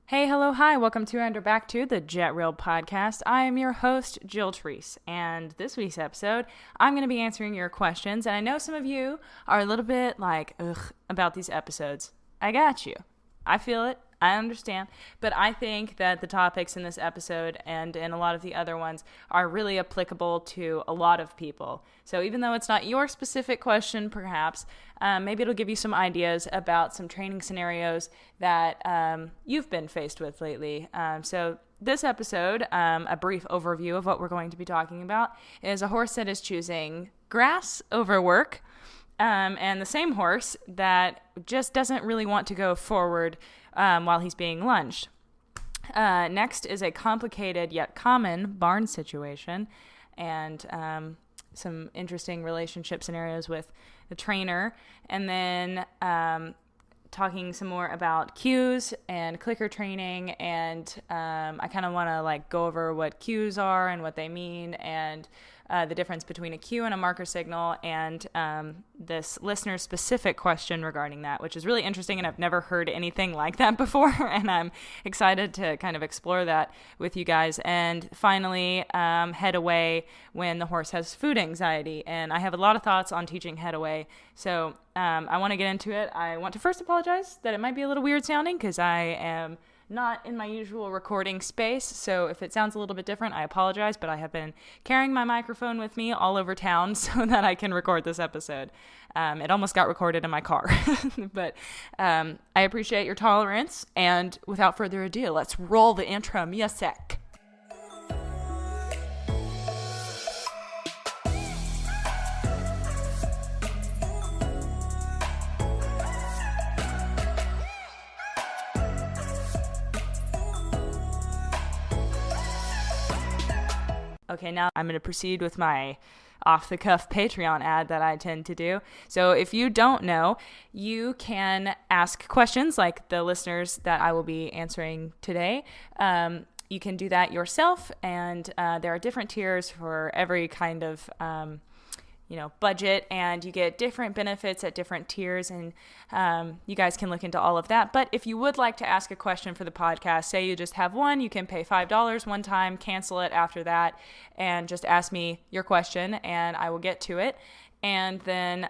Hey, hello, hi, welcome to and back to the Jet Rail Podcast. I am your host, Jill Treese, and this week's episode, I'm going to be answering your questions, and I know some of you are a little bit like, ugh, about these episodes. I got you. I feel it. I understand. But I think that the topics in this episode and in a lot of the other ones are really applicable to a lot of people. So even though it's not your specific question, perhaps, maybe it'll give you some ideas about some training scenarios that you've been faced with lately. So this episode, a brief overview of what we're going to be talking about, is a horse that is choosing grass over work. And the same horse that just doesn't really want to go forward while he's being lunged. Next is a complicated yet common barn situation and some interesting relationship scenarios with the trainer. And then talking some more about cues and clicker training. And I kind of want to go over what cues are and what they mean and the difference between a cue and a marker signal, and this listener's specific question regarding that, which is really interesting, and I've never heard anything like that before, and I'm excited to kind of explore that with you guys. And finally, head away when the horse has food anxiety, and I have a lot of thoughts on teaching head away, so I want to get into it. I want to first apologize that it might be a little weird sounding, because I am not in my usual recording space, so if it sounds a little bit different, I apologize, but I have been carrying my microphone with me all over town so that I can record this episode. It almost got recorded in my car, but I appreciate your tolerance, and without further ado, let's roll the intro music. Okay, now I'm going to proceed with my off-the-cuff Patreon ad that I tend to do. So if you don't know, you can ask questions like the listeners that I will be answering today. You can do that yourself, and there are different tiers for every kind of budget, and you get different benefits at different tiers, and you guys can look into all of that. But if you would like to ask a question for the podcast, say you just have one, you can pay $5 one time, cancel it after that, and just ask me your question, and I will get to it. And then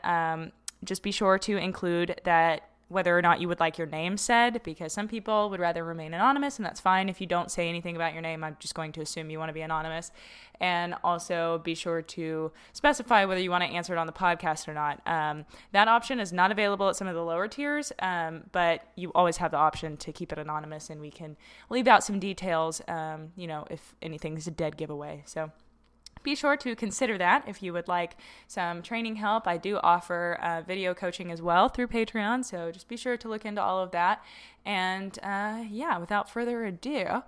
just be sure to include that whether or not you would like your name said, because some people would rather remain anonymous, and that's fine. If you don't say anything about your name, I'm just going to assume you want to be anonymous. And also be sure to specify whether you want to answer it on the podcast or not. That option is not available at some of the lower tiers, but you always have the option to keep it anonymous, and we can leave out some details, if anything's a dead giveaway. So be sure to consider that if you would like some training help. I do offer video coaching as well through Patreon, so just be sure to look into all of that. And without further ado,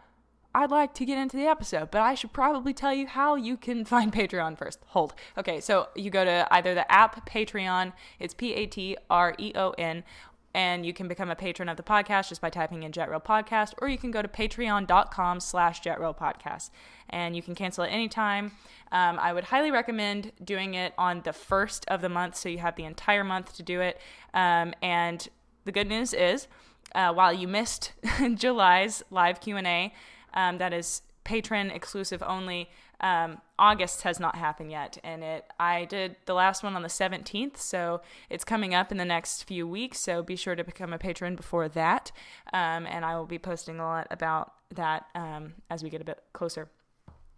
I'd like to get into the episode, but I should probably tell you how you can find Patreon first. Hold. Okay, so you go to either the app Patreon, it's Patreon, and you can become a patron of the podcast just by typing in Jet Rail Podcast, or you can go to patreon.com/Jet Rail Podcast, and you can cancel at any time. I would highly recommend doing it on the first of the month, so you have the entire month to do it. And the good news is, while you missed July's live Q&A, that is patron exclusive only. August has not happened yet, and I did the last one on the 17th, so it's coming up in the next few weeks, so be sure to become a patron before that, and I will be posting a lot about that as we get a bit closer.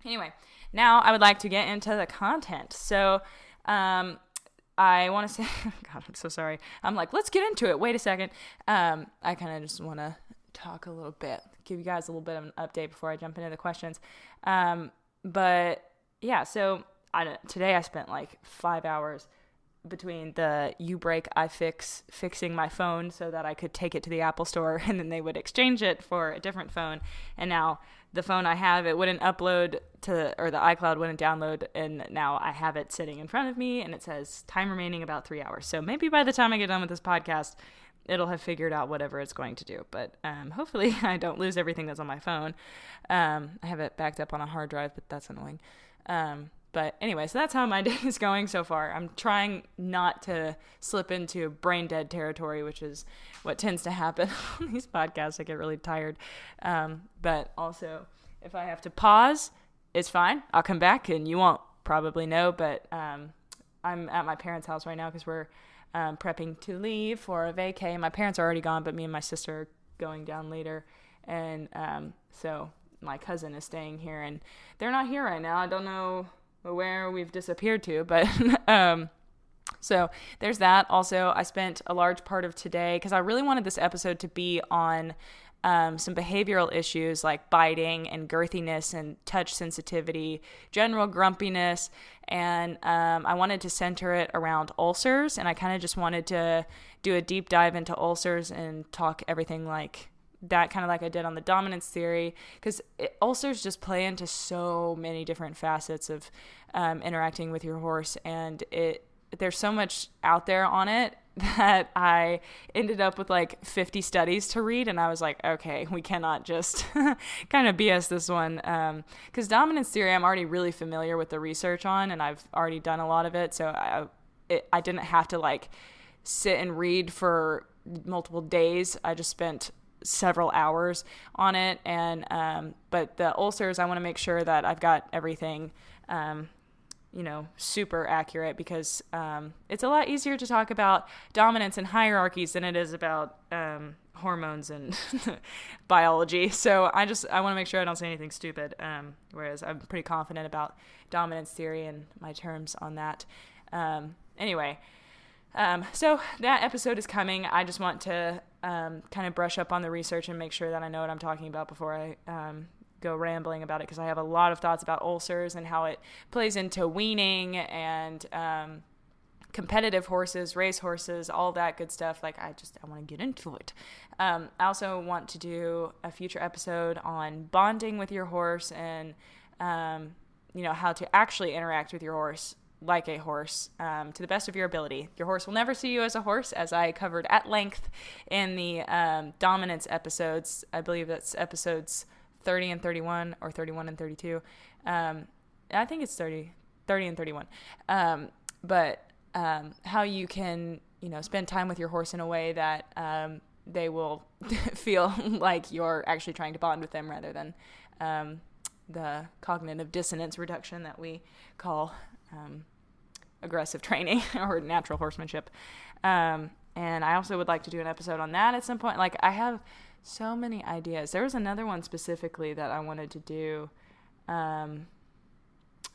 Anyway, now I would like to get into the content. So I want to say, God, I'm so sorry. I'm like, let's get into it. Wait a second. I kind of just want to talk a little bit, give you guys a little bit of an update before I jump into the questions. But yeah, so today I spent 5 hours between the U-Break fixing my phone so that I could take it to the Apple store, and then they would exchange it for a different phone. And now the phone I have, it wouldn't upload or the iCloud wouldn't download, and now I have it sitting in front of me, and it says time remaining about 3 hours. So maybe by the time I get done with this podcast, it'll have figured out whatever it's going to do. But hopefully I don't lose everything that's on my phone. I have it backed up on a hard drive, but that's annoying. But anyway, so that's how my day is going so far. I'm trying not to slip into brain dead territory, which is what tends to happen on these podcasts. I get really tired. But also, if I have to pause, it's fine. I'll come back and you won't probably know. But I'm at my parents' house right now because we're prepping to leave for a vacay. My parents are already gone, but me and my sister are going down later. And so my cousin is staying here, and they're not here right now. I don't know where we've disappeared to, but so there's that. Also, I spent a large part of today, because I really wanted this episode to be on some behavioral issues like biting and girthiness and touch sensitivity, general grumpiness, and I wanted to center it around ulcers, and I kind of just wanted to do a deep dive into ulcers and talk everything like that, kind of like I did on the dominance theory, because ulcers just play into so many different facets of interacting with your horse, and there's so much out there on it that I ended up with like 50 studies to read, and I was like, okay, we cannot just kind of BS this one, because dominance theory I'm already really familiar with the research on, and I've already done a lot of it, so I didn't have to like sit and read for multiple days. I just spent several hours on it, and but the ulcers, I want to make sure that I've got everything super accurate, because it's a lot easier to talk about dominance and hierarchies than it is about hormones and biology. So I want to make sure I don't say anything stupid, whereas I'm pretty confident about dominance theory and my terms on that. Anyway, so that episode is coming. I just want to kind of brush up on the research and make sure that I know what I'm talking about before I go rambling about it, because I have a lot of thoughts about ulcers and how it plays into weaning and competitive horses, race horses, all that good stuff. Like I want to get into it. I also want to do a future episode on bonding with your horse and how to actually interact with your horse like a horse, to the best of your ability. Your horse will never see you as a horse, as I covered at length in the dominance episodes. I believe that's episodes 30 and 31, or 31 and 32. I think it's 30 and 31. But how you can, spend time with your horse in a way that they will feel like you're actually trying to bond with them, rather than the cognitive dissonance reduction that we call aggressive training or natural horsemanship. And I also would like to do an episode on that at some point. Like I have so many ideas. There was another one specifically that I wanted to do. I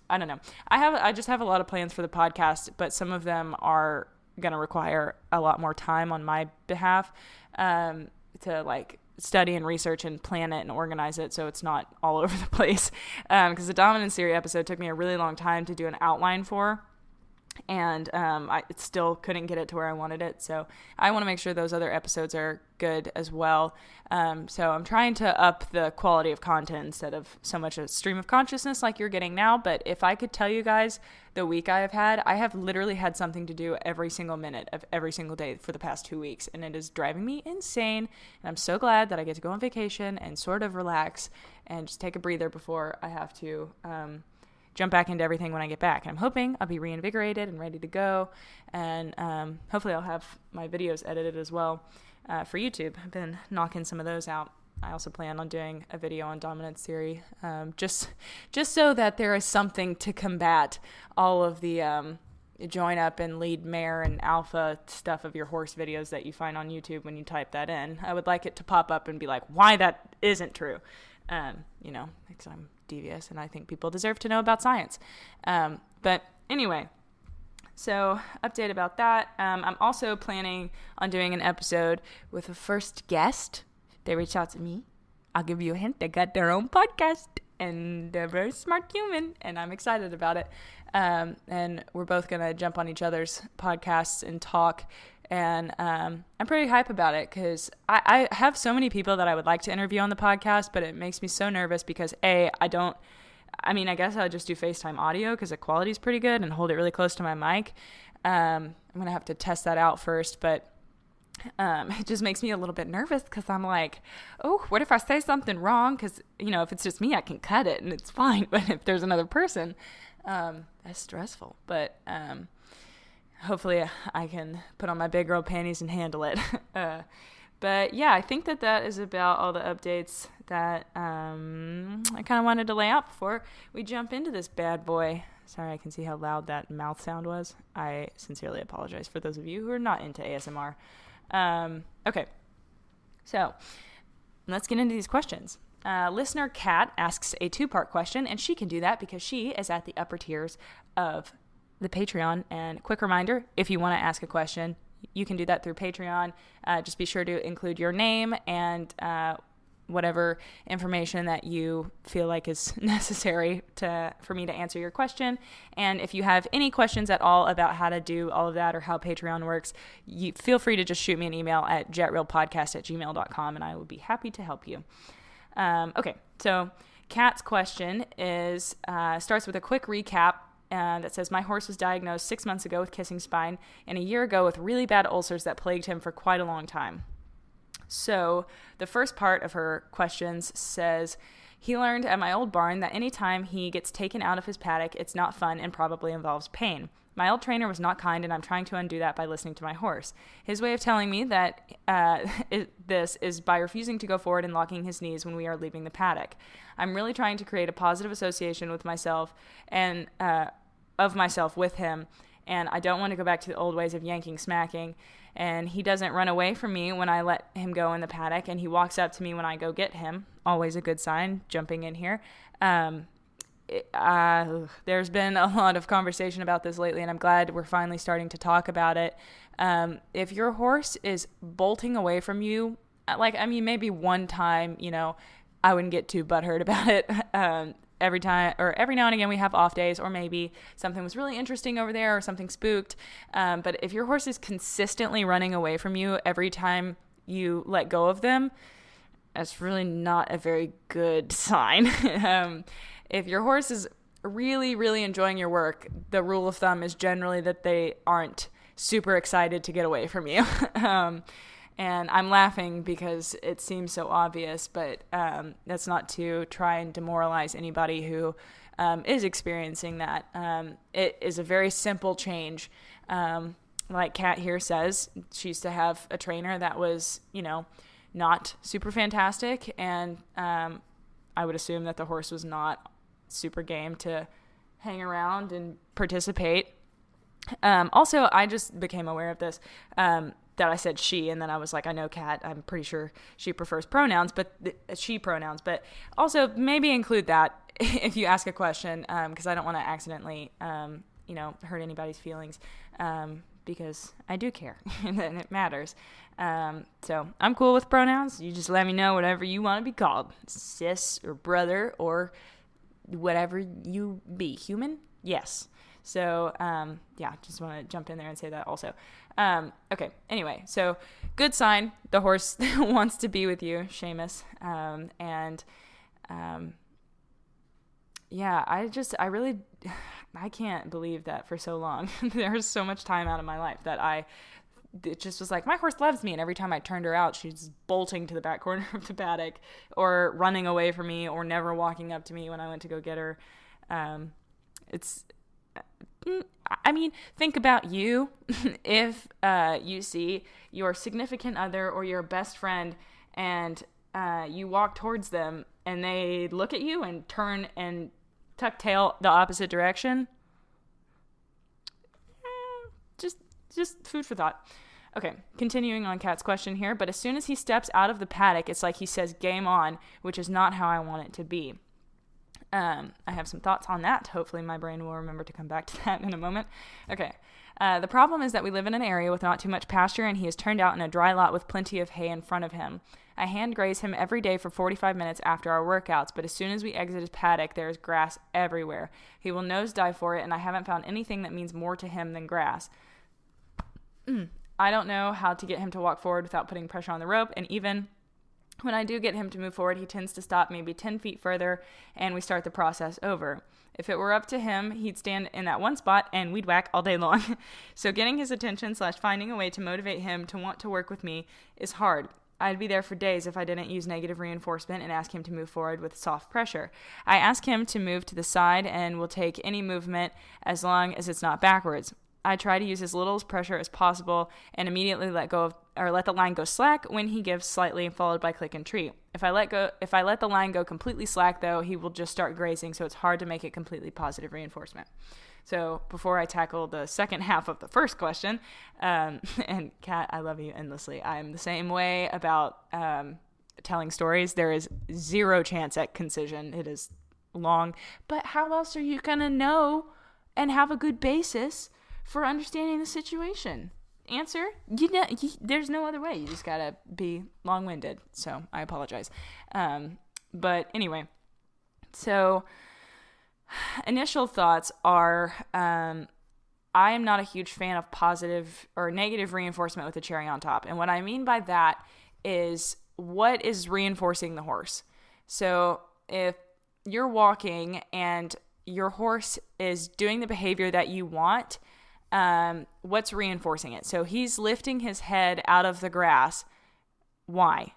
don't know. I just have a lot of plans for the podcast, but some of them are going to require a lot more time on my behalf, to like study and research and plan it and organize it so it's not all over the place. Because the dominance theory episode took me a really long time to do an outline for. And I still couldn't get it to where I wanted it. So I want to make sure those other episodes are good as well. So I'm trying to up the quality of content instead of so much a stream of consciousness like you're getting now. But if I could tell you guys the week I have literally had something to do every single minute of every single day for the past 2 weeks. And it is driving me insane. And I'm so glad that I get to go on vacation and sort of relax and just take a breather before I have to jump back into everything when I get back. And I'm hoping I'll be reinvigorated and ready to go. And hopefully I'll have my videos edited as well for YouTube. I've been knocking some of those out. I also plan on doing a video on dominance theory, just so that there is something to combat all of the join up and lead mare and alpha stuff of your horse videos that you find on YouTube when you type that in. I would like it to pop up and be like, why that isn't true. Because I'm devious and I think people deserve to know about science. But anyway, so update about that. I'm also planning on doing an episode with a first guest. They reached out to me. I'll give you a hint. They got their own podcast and they're a very smart human and I'm excited about it. And we're both going to jump on each other's podcasts and talk. And I'm pretty hype about it because I have so many people that I would like to interview on the podcast, but it makes me so nervous because I guess I'll just do FaceTime audio because the quality is pretty good and hold it really close to my mic. I'm going to have to test that out first, but it just makes me a little bit nervous because I'm like, oh, what if I say something wrong? Because, if it's just me, I can cut it and it's fine. But if there's another person, That's stressful, but hopefully I can put on my big girl panties and handle it. But yeah, I think that is about all the updates that I kind of wanted to lay out before we jump into this bad boy. Sorry, I can see how loud that mouth sound was. I sincerely apologize for those of you who are not into ASMR. Okay, so let's get into these questions. Listener Kat asks a 2-part question, and she can do that because she is at the upper tiers of the Patreon. And quick reminder, if you want to ask a question, you can do that through Patreon. Just be sure to include your name and whatever information that you feel like is necessary for me to answer your question. And if you have any questions at all about how to do all of that or how Patreon works, you feel free to just shoot me an email at jetreelpodcast@gmail.com, and I would be happy to help you. Okay, so Kat's question starts with a quick recap that says, my horse was diagnosed 6 months ago with kissing spine and a year ago with really bad ulcers that plagued him for quite a long time. So the first part of her questions says, he learned at my old barn that anytime he gets taken out of his paddock, it's not fun and probably involves pain. My old trainer was not kind, and I'm trying to undo that by listening to my horse. His way of telling me that this is by refusing to go forward and locking his knees when we are leaving the paddock. I'm really trying to create a positive association with myself and of myself with him, and I don't want to go back to the old ways of yanking, smacking. And he doesn't run away from me when I let him go in the paddock, and he walks up to me when I go get him. Always a good sign, jumping in here. There's been a lot of conversation about this lately, and I'm glad we're finally starting to talk about it. If your horse is bolting away from you, maybe one time, I wouldn't get too butthurt about it. Every time or every now and again we have off days, or maybe something was really interesting over there or something spooked. But if your horse is consistently running away from you every time you let go of them, that's really not a very good sign. If your horse is really, really enjoying your work, the rule of thumb is generally that they aren't super excited to get away from you. And I'm laughing because it seems so obvious, but that's not to try and demoralize anybody who is experiencing that. It is a very simple change. Like Kat here says, she used to have a trainer that was, not super fantastic, and I would assume that the horse was not super game to hang around and participate. Also, I just became aware of this, that I said she, and then I was like, I know Kat, I'm pretty sure she prefers pronouns, but she pronouns, but also maybe include that if you ask a question, because I don't want to accidentally, hurt anybody's feelings, because I do care, and it matters. So I'm cool with pronouns. You just let me know whatever you want to be called, sis or brother or whatever you be. Human? Yes. So, just want to jump in there and say that also. Okay, anyway, so good sign. The horse wants to be with you, Seamus. I can't believe that for so long. There's so much time out of my life that it just was like, my horse loves me, and every time I turned her out, she's bolting to the back corner of the paddock, or running away from me, or never walking up to me when I went to go get her. Think about you. If you see your significant other or your best friend, and you walk towards them, and they look at you and turn and tuck tail the opposite direction, just food for thought. Okay, continuing on Kat's question here, but as soon as he steps out of the paddock, it's like he says game on, which is not how I want it to be. I have some thoughts on that. Hopefully my brain will remember to come back to that in a moment. Okay. The problem is that we live in an area with not too much pasture, and he is turned out in a dry lot with plenty of hay in front of him. I hand graze him every day for 45 minutes after our workouts, but as soon as we exit his paddock, there is grass everywhere. He will nosedive for it, and I haven't found anything that means more to him than grass. I don't know how to get him to walk forward without putting pressure on the rope, and even when I do get him to move forward, he tends to stop maybe 10 feet further, and we start the process over. If it were up to him, he'd stand in that one spot and we'd whack all day long. So getting his attention / finding a way to motivate him to want to work with me is hard. I'd be there for days if I didn't use negative reinforcement and ask him to move forward with soft pressure. I ask him to move to the side and will take any movement as long as it's not backwards. I try to use as little pressure as possible and immediately let the line go slack when he gives slightly, followed by click and treat. If I let the line go completely slack, though, he will just start grazing, so it's hard to make it completely positive reinforcement. So before I tackle the second half of the first question, and Kat, I love you endlessly. I'm the same way about telling stories. There is zero chance at concision. It is long. But how else are you going to know and have a good basis for understanding the situation? Answer, there's no other way. You just got to be long-winded. So I apologize. But anyway, so initial thoughts are, I am not a huge fan of positive or negative reinforcement with a cherry on top. And what I mean by that is, what is reinforcing the horse? So if you're walking and your horse is doing the behavior that you want, what's reinforcing it? So he's lifting his head out of the grass. Why?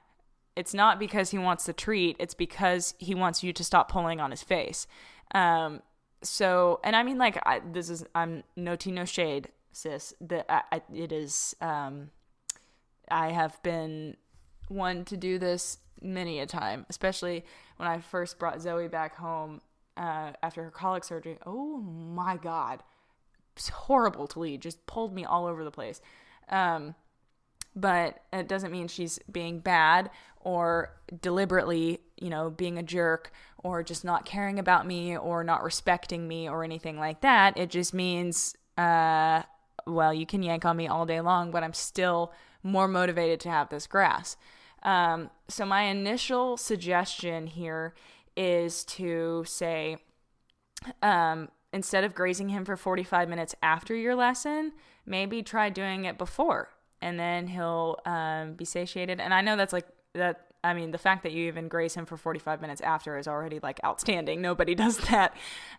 It's not because he wants the treat. It's because he wants you to stop pulling on his face. So, and I mean, like, I'm no tea, no shade, sis. It is, I have been one to do this many a time, especially when I first brought Zoe back home, after her colic surgery. Oh my God. It's horrible to lead, just pulled me all over the place. But it doesn't mean she's being bad or deliberately, being a jerk or just not caring about me or not respecting me or anything like that. It just means, you can yank on me all day long, but I'm still more motivated to have this grass. So my initial suggestion here is to say, instead of grazing him for 45 minutes after your lesson, maybe try doing it before, and then he'll be satiated. And I know that's like that. I mean, the fact that you even graze him for 45 minutes after is already like outstanding. Nobody does that.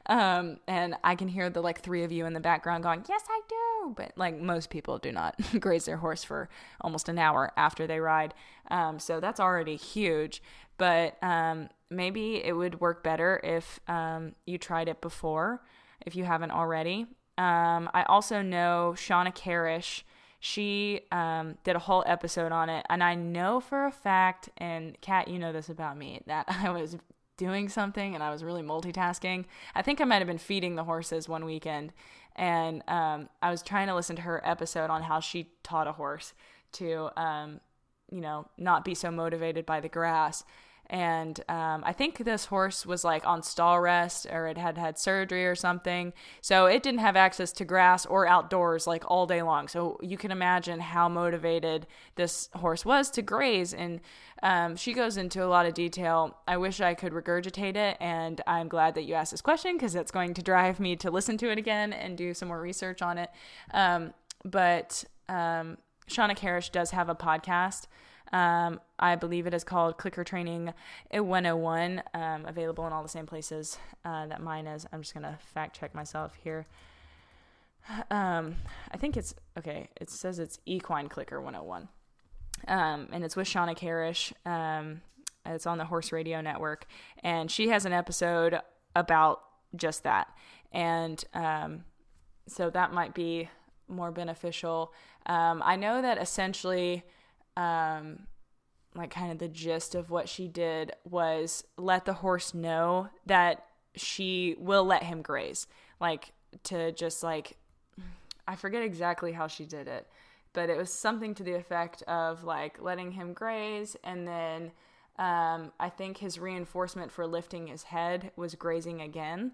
And I can hear the like three of you in the background going, yes, I do. But like most people do not graze their horse for almost an hour after they ride. So that's already huge. But maybe it would work better if you tried it before, if you haven't already. I also know Shauna Karish. She did a whole episode on it, and I know for a fact, and Kat, you know this about me, that I was doing something and I was really multitasking. I think I might have been feeding the horses one weekend, and I was trying to listen to her episode on how she taught a horse to, not be so motivated by the grass. And I think this horse was like on stall rest, or it had surgery or something. So it didn't have access to grass or outdoors like all day long. So you can imagine how motivated this horse was to graze. And she goes into a lot of detail. I wish I could regurgitate it. And I'm glad that you asked this question, because it's going to drive me to listen to it again and do some more research on it. But Shauna Karish does have a podcast. I believe it is called Clicker Training 101, available in all the same places that mine is. I'm just going to fact check myself here. I think it says it's Equine Clicker 101. And it's with Shauna Karish. It's on the Horse Radio Network. And she has an episode about just that. And so that might be more beneficial. I know that essentially... like kind of the gist of what she did was let the horse know that she will let him graze, like to just like, I forget exactly how she did it, but it was something to the effect of like letting him graze. And then, I think his reinforcement for lifting his head was grazing again.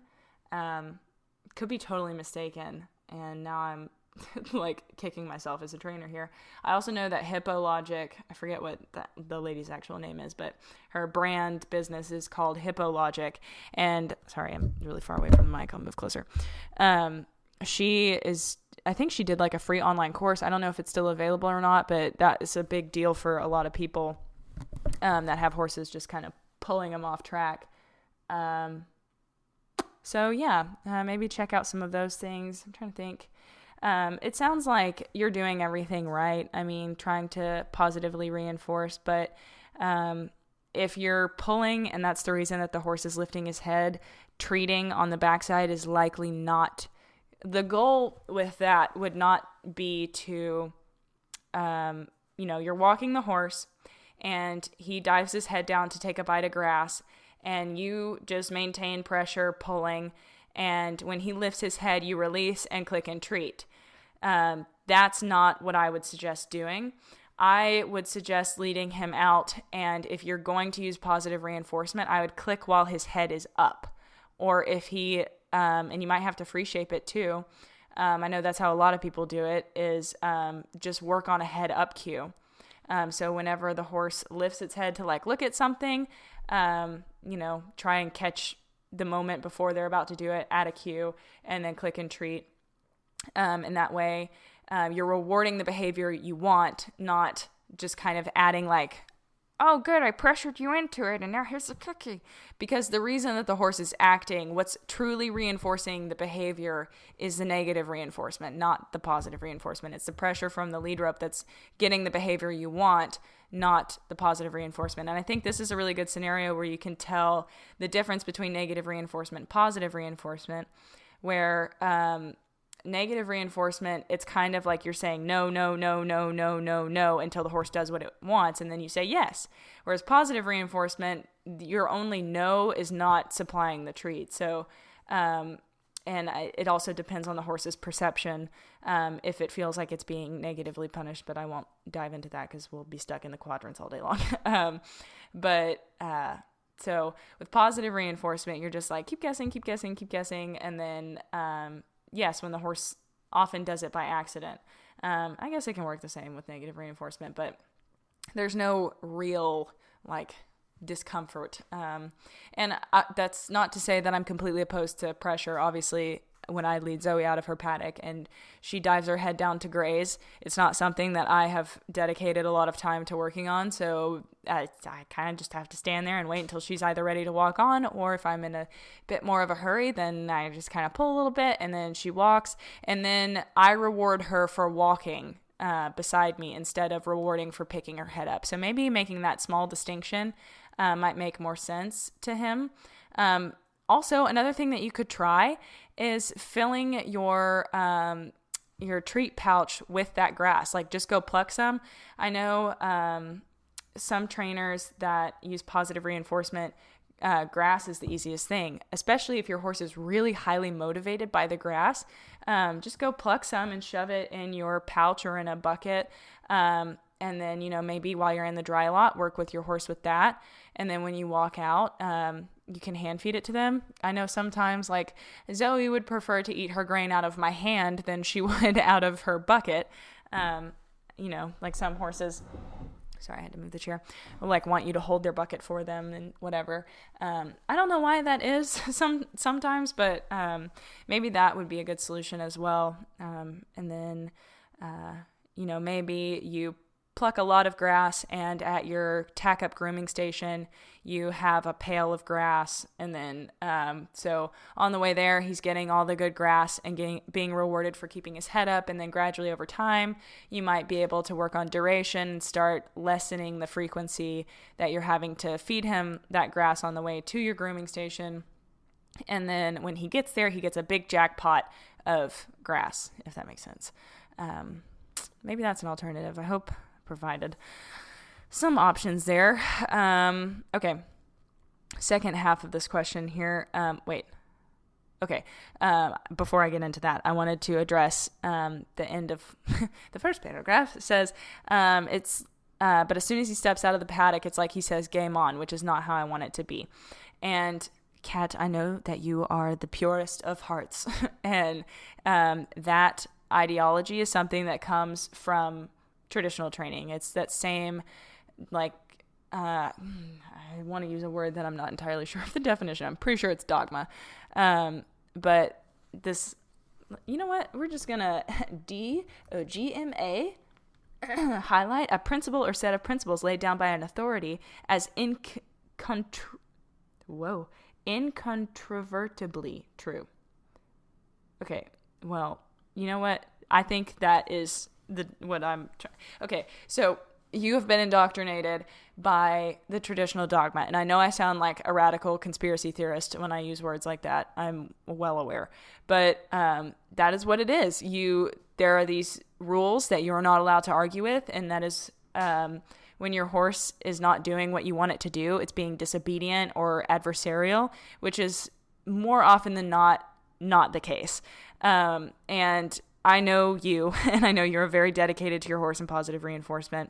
Could be totally mistaken. And now I'm like kicking myself as a trainer here. I also know that HippoLogic, I forget what the lady's actual name is, but her brand business is called HippoLogic. And sorry, I'm really far away from the mic. I'll move closer. I think she did like a free online course. I don't know if it's still available or not, but that is a big deal for a lot of people that have horses, just kind of pulling them off track. So yeah, maybe check out some of those things. I'm trying to think. It sounds like you're doing everything right. I mean, trying to positively reinforce, but if you're pulling and that's the reason that the horse is lifting his head, treating on the backside is likely not. The goal with that would not be to, you're walking the horse and he dives his head down to take a bite of grass and you just maintain pressure pulling. And when he lifts his head, you release and click and treat. That's not what I would suggest doing. I would suggest leading him out. And if you're going to use positive reinforcement, I would click while his head is up. Or if he, and you might have to free shape it too. I know that's how a lot of people do it, is just work on a head up cue. So whenever the horse lifts its head to look at something, try and catch the moment before they're about to do it, add a cue, and then click and treat. And that way you're rewarding the behavior you want, not just kind of adding oh, good, I pressured you into it, and now here's the cookie. Because the reason that the horse is acting, what's truly reinforcing the behavior is the negative reinforcement, not the positive reinforcement. It's the pressure from the lead rope that's getting the behavior you want, not the positive reinforcement. And I think this is a really good scenario where you can tell the difference between negative reinforcement and positive reinforcement, where negative reinforcement, it's kind of like you're saying no, no, no, no, no, no, no until the horse does what it wants, and then you say yes. Whereas positive reinforcement, your only no is not supplying the treat. So, it also depends on the horse's perception, if it feels like it's being negatively punished, but I won't dive into that because we'll be stuck in the quadrants all day long. So with positive reinforcement, you're just keep guessing, keep guessing, keep guessing, and then yes, when the horse often does it by accident. I guess it can work the same with negative reinforcement, but there's no real discomfort. And that's not to say that I'm completely opposed to pressure. Obviously, when I lead Zoe out of her paddock and she dives her head down to graze, it's not something that I have dedicated a lot of time to working on. So I kind of just have to stand there and wait until she's either ready to walk on, or if I'm in a bit more of a hurry, then I just kind of pull a little bit and then she walks, and then I reward her for walking beside me instead of rewarding for picking her head up. So maybe making that small distinction might make more sense to him. Also, another thing that you could try is filling your treat pouch with that grass. Just go pluck some. I know some trainers that use positive reinforcement, grass is the easiest thing, especially if your horse is really highly motivated by the grass. Just go pluck some and shove it in your pouch or in a bucket. And then, maybe while you're in the dry lot, work with your horse with that. And then when you walk out, you can hand feed it to them. I know sometimes Zoe would prefer to eat her grain out of my hand than she would out of her bucket. Some horses, sorry, I had to move the chair, will want you to hold their bucket for them and whatever. I don't know why that is sometimes, but maybe that would be a good solution as well. And then, maybe you pluck a lot of grass, and at your tack up grooming station you have a pail of grass, and then so on the way there he's getting all the good grass and being rewarded for keeping his head up, and then gradually over time you might be able to work on duration and start lessening the frequency that you're having to feed him that grass on the way to your grooming station. And then when he gets there, he gets a big jackpot of grass, if that makes sense. Maybe that's an alternative. I hope provided some options there. Okay. Second half of this question here. Okay. Before I get into that, I wanted to address the end of the first paragraph. It says, but as soon as he steps out of the paddock, it's like he says, game on, which is not how I want it to be. And Kat, I know that you are the purest of hearts. And that ideology is something that comes from traditional training. It's that same, I want to use a word that I'm not entirely sure of the definition. I'm pretty sure it's dogma. But this, you know what? We're just going to DOGMA highlight a principle or set of principles laid down by an authority as incontrovertibly true. Okay, well, you know what? I think that is what I'm trying. Okay, so you have been indoctrinated by the traditional dogma. And I know I sound like a radical conspiracy theorist when I use words like that. I'm well aware. But that is what it is. There are these rules that you're not allowed to argue with, and that is when your horse is not doing what you want it to do, it's being disobedient or adversarial, which is more often than not the case. And I know you, and I know you're very dedicated to your horse and positive reinforcement.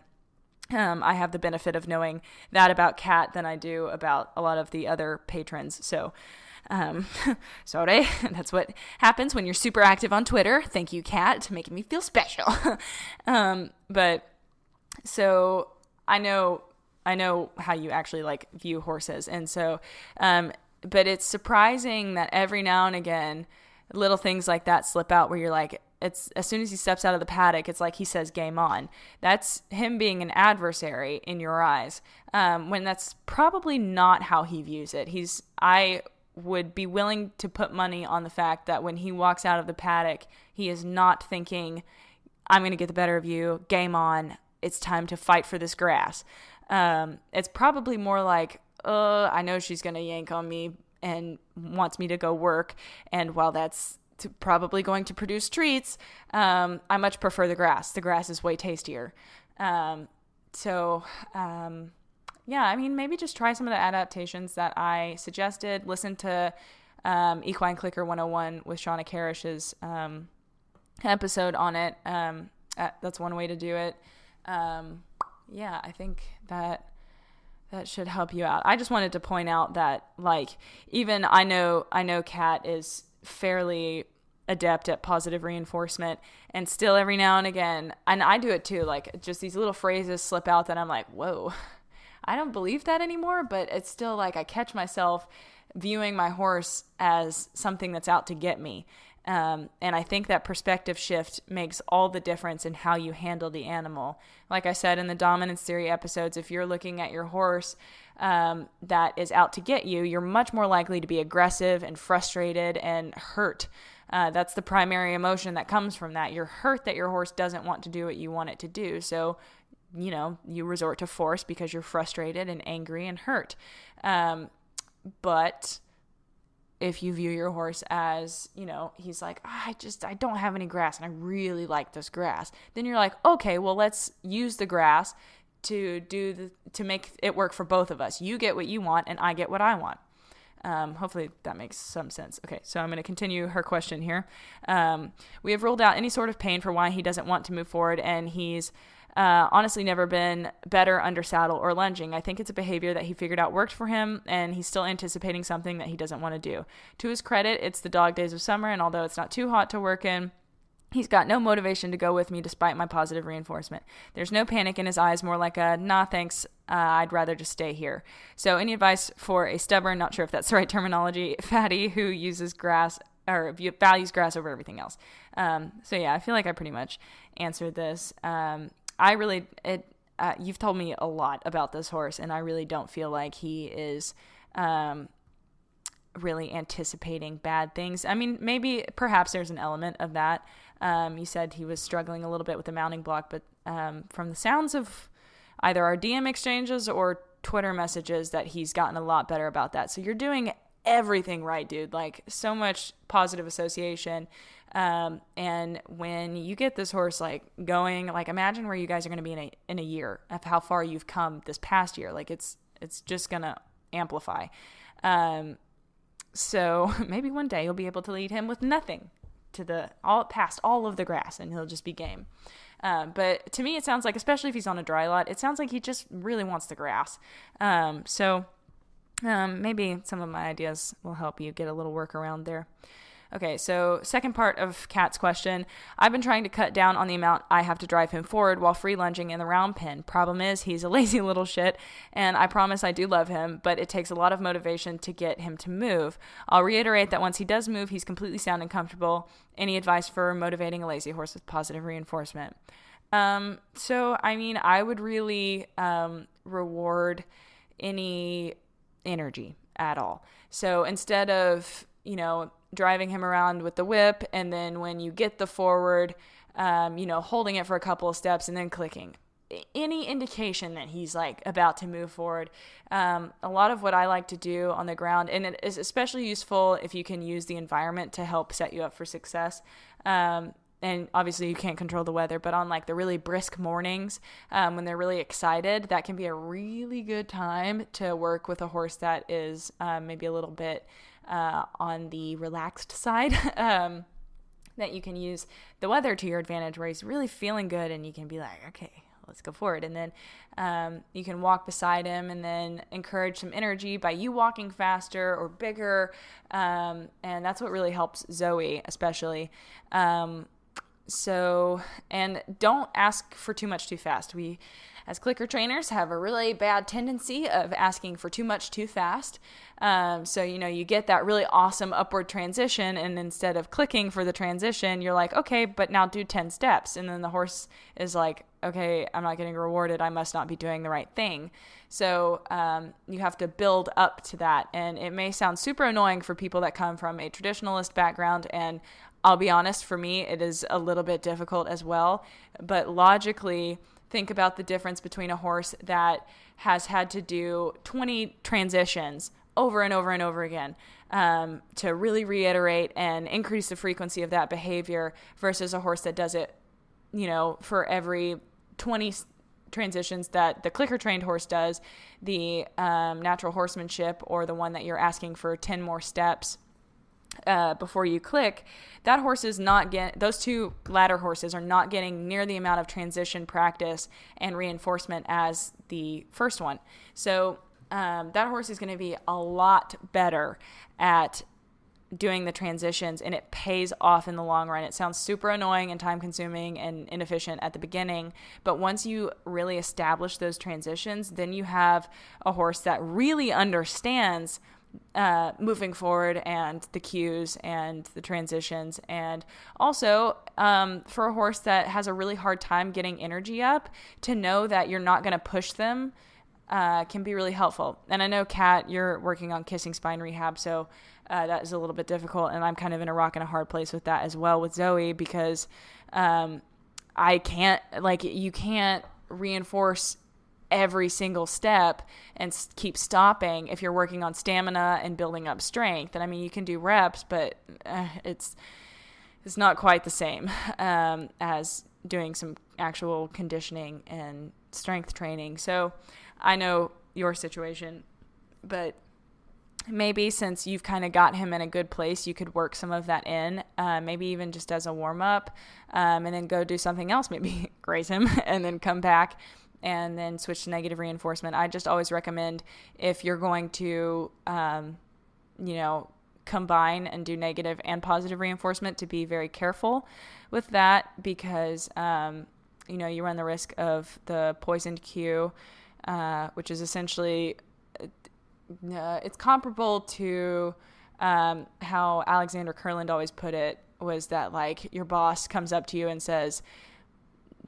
I have the benefit of knowing that about Kat than I do about a lot of the other patrons. So, sorry, that's what happens when you're super active on Twitter. Thank you, Kat, making me feel special. But so I know how you actually like view horses. And so, but it's surprising that every now and again, little things like that slip out where you're like, it's as soon as he steps out of the paddock, it's like he says game on. That's him being an adversary in your eyes, when that's probably not how he views it. I would be willing to put money on the fact that when he walks out of the paddock, he is not thinking, I'm going to get the better of you, game on, it's time to fight for this grass. It's probably more like, I know she's going to yank on me and wants me to go work, and while that's probably going to produce treats, I much prefer the grass. The grass is way tastier. Yeah, I mean, maybe just try some of the adaptations that I suggested. Listen to Equine Clicker 101 with Shauna Karish's episode on it. That's one way to do it. Yeah, I think that should help you out. I just wanted to point out that, like, even I know Kat is fairly adept at positive reinforcement, and still every now and again, and I do it too, like just these little phrases slip out that I'm like, whoa, I don't believe that anymore, but it's still like I catch myself viewing my horse as something that's out to get me. And I think that perspective shift makes all the difference in how you handle the animal. Like I said in the dominance theory episodes, if you're looking at your horse that is out to get you, you're much more likely to be aggressive and frustrated and hurt. That's the primary emotion that comes from that. You're hurt that your horse doesn't want to do what you want it to do. So, you resort to force because you're frustrated and angry and hurt. But if you view your horse as, he's like, I don't have any grass and I really like this grass, then you're like, okay, well, let's use the grass to make it work for both of us. You get what you want and I get what I want. Hopefully that makes some sense. Okay, so I'm going to continue her question here. We have ruled out any sort of pain for why he doesn't want to move forward, and he's honestly never been better under saddle or lunging. I think it's a behavior that he figured out worked for him, and he's still anticipating something that he doesn't want to do. To his credit, it's the dog days of summer, and although it's not too hot to work in, he's got no motivation to go with me despite my positive reinforcement. There's no panic in his eyes, more like a, nah, thanks, I'd rather just stay here. So any advice for a stubborn, not sure if that's the right terminology, fatty who uses grass or values grass over everything else? So yeah, I feel like I pretty much answered this. You've told me a lot about this horse, and I really don't feel like he is really anticipating bad things. I mean, perhaps there's an element of that. You said he was struggling a little bit with the mounting block, but from the sounds of either our DM exchanges or Twitter messages, that he's gotten a lot better about that. So you're doing everything right, dude. Like, so much positive association. And when you get this horse like going, like, imagine where you guys are going to be in a year of how far you've come this past year. Like, it's just going to amplify. So maybe one day you'll be able to lead him with nothing past all of the grass, and he'll just be game. But to me, it sounds like, especially if he's on a dry lot, it sounds like he just really wants the grass. Maybe some of my ideas will help you get a little workaround there. Okay, so second part of Kat's question. I've been trying to cut down on the amount I have to drive him forward while free lunging in the round pen. Problem is, he's a lazy little shit, and I promise I do love him, but it takes a lot of motivation to get him to move. I'll reiterate that once he does move, he's completely sound and comfortable. Any advice for motivating a lazy horse with positive reinforcement? So, I mean, I would really reward any energy at all. So instead of, driving him around with the whip, and then when you get the forward, holding it for a couple of steps and then clicking. Any indication that he's like about to move forward. A lot of what I like to do on the ground, and it is especially useful if you can use the environment to help set you up for success. And obviously you can't control the weather, but on like the really brisk mornings, when they're really excited, that can be a really good time to work with a horse that is maybe a little bit on the relaxed side. That you can use the weather to your advantage, where he's really feeling good, and you can be like, okay, let's go forward. And then you can walk beside him and then encourage some energy by you walking faster or bigger. And that's what really helps Zoe, especially. And don't ask for too much too fast. We, as clicker trainers, have a really bad tendency of asking for too much too fast. So, you get that really awesome upward transition, and instead of clicking for the transition, you're like, okay, but now do 10 steps. And then the horse is like, okay, I'm not getting rewarded. I must not be doing the right thing. So you have to build up to that. And it may sound super annoying for people that come from a traditionalist background, and I'll be honest, for me, it is a little bit difficult as well. But logically, think about the difference between a horse that has had to do 20 transitions over and over and over again to really reiterate and increase the frequency of that behavior, versus a horse that does it, for every 20 transitions that the clicker trained horse does, the natural horsemanship, or the one that you're asking for 10 more steps before you click. That horse is not getting, those two ladder horses are not getting near the amount of transition practice and reinforcement as the first one. So that horse is going to be a lot better at doing the transitions, and it pays off in the long run. It sounds super annoying and time consuming and inefficient at the beginning, but once you really establish those transitions, then you have a horse that really understands moving forward and the cues and the transitions. And also for a horse that has a really hard time getting energy up, to know that you're not going to push them can be really helpful. And I know, Kat, you're working on kissing spine rehab, so that is a little bit difficult, and I'm kind of in a rock and a hard place with that as well with Zoe, because you can't reinforce every single step and keep stopping if you're working on stamina and building up strength. And I mean, you can do reps, but it's not quite the same as doing some actual conditioning and strength training. So I know your situation, but maybe since you've kind of got him in a good place, you could work some of that in, maybe even just as a warm-up, and then go do something else, maybe graze him, and then come back and then switch to negative reinforcement. I just always recommend, if you're going to, combine and do negative and positive reinforcement, to be very careful with that, because, you run the risk of the poisoned cue, which is essentially, it's comparable to how Alexander Kurland always put it, was that like your boss comes up to you and says,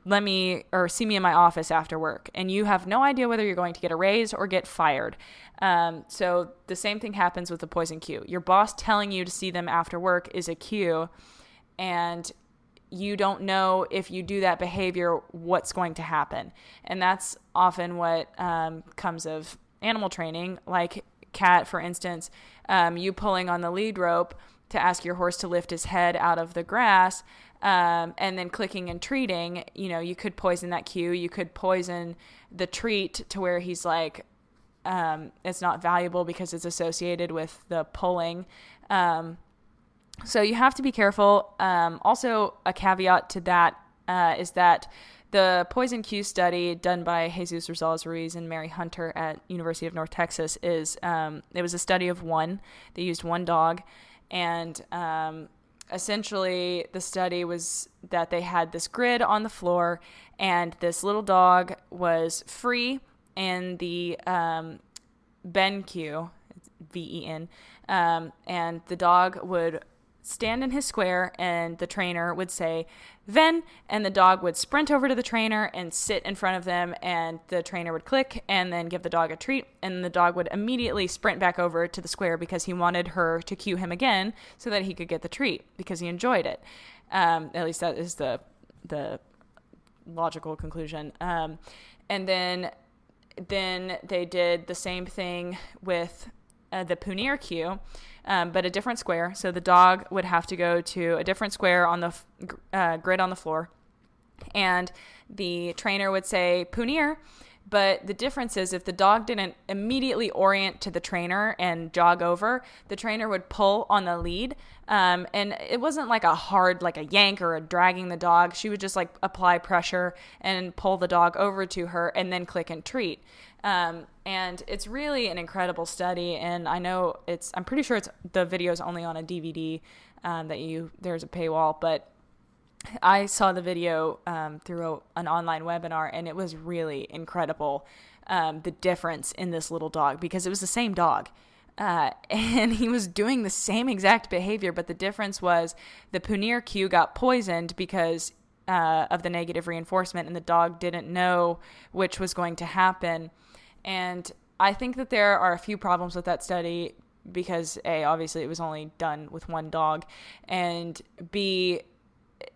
see me in my office after work, and you have no idea whether you're going to get a raise or get fired. So the same thing happens with the poison cue. Your boss telling you to see them after work is a cue, and you don't know if you do that behavior, what's going to happen. And that's often what comes of animal training. Like Kat, for instance, you pulling on the lead rope to ask your horse to lift his head out of the grass, and then clicking and treating, you could poison that cue. You could poison the treat to where he's like, it's not valuable because it's associated with the pulling. So you have to be careful. Also, a caveat to that is that the poison cue study done by Jesus Rosales Ruiz and Mary Hunter at University of North Texas it was a study of one. They used one dog, and essentially the study was that they had this grid on the floor, and this little dog was free in the Ben cue, VEN, and the dog would stand in his square, and the trainer would say, "Ven," and the dog would sprint over to the trainer and sit in front of them, and the trainer would click and then give the dog a treat, and the dog would immediately sprint back over to the square because he wanted her to cue him again so that he could get the treat because he enjoyed it. At least that is the logical conclusion. And then they did the same thing with the punir cue, but a different square. So the dog would have to go to a different square on the grid on the floor, and the trainer would say punir. But the difference is if the dog didn't immediately orient to the trainer and jog over, the trainer would pull on the lead. And it wasn't like a hard, like a yank or a dragging the dog. She would just like apply pressure and pull the dog over to her and then click and treat. And it's really an incredible study. And I know I'm pretty sure the video is only on a DVD, there's a paywall, but I saw the video through an online webinar, and it was really incredible, the difference in this little dog, because it was the same dog. And he was doing the same exact behavior, but the difference was the punir cue got poisoned because of the negative reinforcement, and the dog didn't know which was going to happen. And I think that there are a few problems with that study because, A, obviously it was only done with one dog, and B,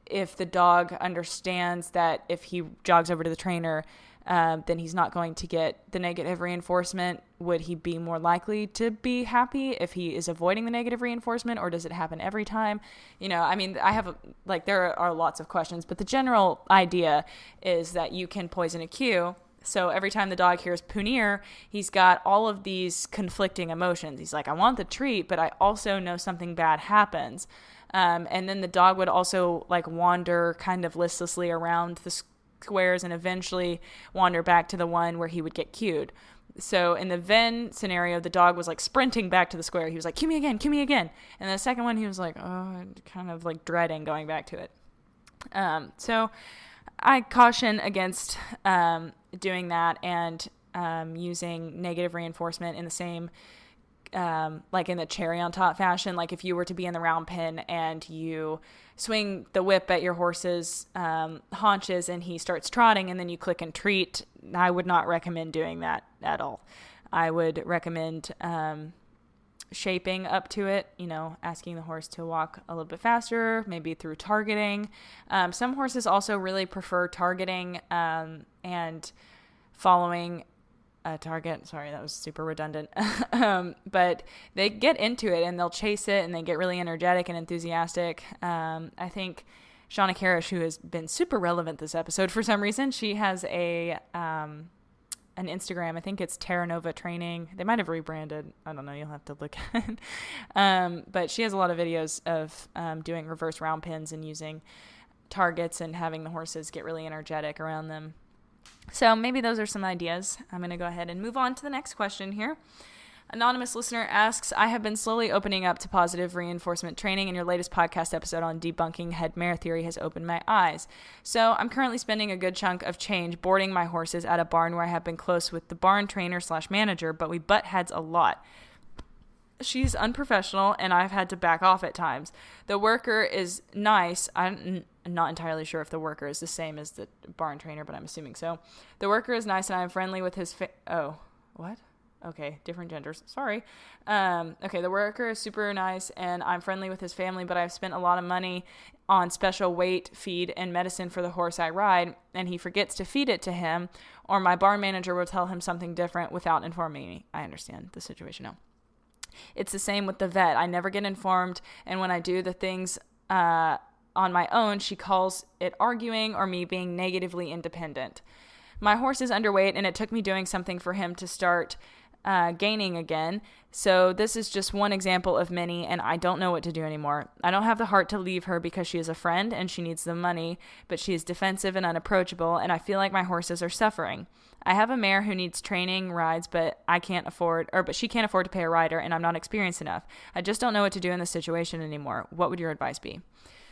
if the dog understands that if he jogs over to the trainer, then he's not going to get the negative reinforcement, would he be more likely to be happy if he is avoiding the negative reinforcement, or does it happen every time? I mean, there are lots of questions, but the general idea is that you can poison a cue. So every time the dog hears punir, he's got all of these conflicting emotions. He's like, I want the treat, but I also know something bad happens. And then the dog would also like wander kind of listlessly around the squares and eventually wander back to the one where he would get cued. So in the Venn scenario, the dog was like sprinting back to the square. He was like, cue me again, cue me again. And the second one, he was like, oh, kind of like dreading going back to it. So I caution against doing that and using negative reinforcement in the same like in the cherry on top fashion. Like if you were to be in the round pen and you swing the whip at your horse's haunches and he starts trotting and then you click and treat, I would not recommend doing that at all. I would recommend shaping up to it, asking the horse to walk a little bit faster, maybe through targeting. Some horses also really prefer targeting and following a target. Sorry, that was super redundant. But they get into it and they'll chase it and they get really energetic and enthusiastic. I think Shauna Karish, who has been super relevant this episode for some reason, she has an Instagram. I think it's Terra Nova Training. They might have rebranded. I don't know. You'll have to look at it. But she has a lot of videos of doing reverse round pins and using targets and having the horses get really energetic around them. So maybe those are some ideas. I'm going to go ahead and move on to the next question here. Anonymous listener asks, I have been slowly opening up to positive reinforcement training, and your latest podcast episode on debunking head mare theory has opened my eyes. So I'm currently spending a good chunk of change boarding my horses at a barn where I have been close with the barn trainer / manager, but we butt heads a lot. She's unprofessional, and I've had to back off at times. The worker is nice. I'm not entirely sure if the worker is the same as the barn trainer, but I'm assuming so. The worker is nice, and I'm friendly with his oh, what? Okay, different genders. Sorry. Okay, the worker is super nice, and I'm friendly with his family, but I've spent a lot of money on special weight, feed, and medicine for the horse I ride, and he forgets to feed it to him, or my barn manager will tell him something different without informing me. I understand the situation now. It's the same with the vet. I never get informed, and when I do the things on my own, she calls it arguing or me being negatively independent. My horse is underweight, and it took me doing something for him to start gaining again. So this is just one example of many, and I don't know what to do anymore. I don't have the heart to leave her because she is a friend and she needs the money, but she is defensive and unapproachable, and I feel like my horses are suffering. I have a mare who needs training rides, but she can't afford to pay a rider, and I'm not experienced enough. I just don't know what to do in this situation anymore. What would your advice be?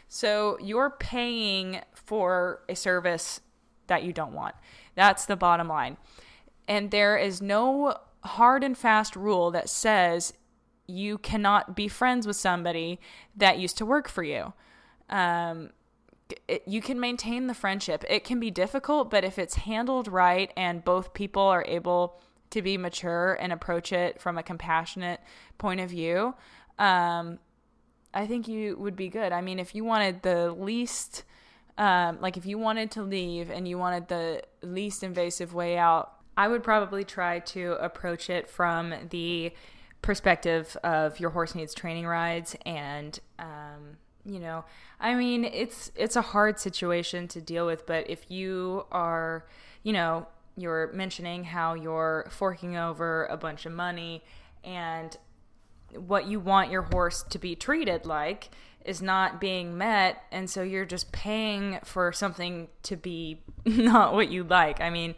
So you're paying for a service that you don't want. That's the bottom line. And there is no hard and fast rule that says you cannot be friends with somebody that used to work for you. You can maintain the friendship. It can be difficult, but if it's handled right and both people are able to be mature and approach it from a compassionate point of view, I think you would be good. I mean, if you wanted the least, if you wanted to leave and you wanted the least invasive way out, I would probably try to approach it from the perspective of your horse needs training rides. And, I mean, it's a hard situation to deal with, but if you are, you're mentioning how you're forking over a bunch of money and what you want your horse to be treated like is not being met, and so you're just paying for something to be not what you like. I mean,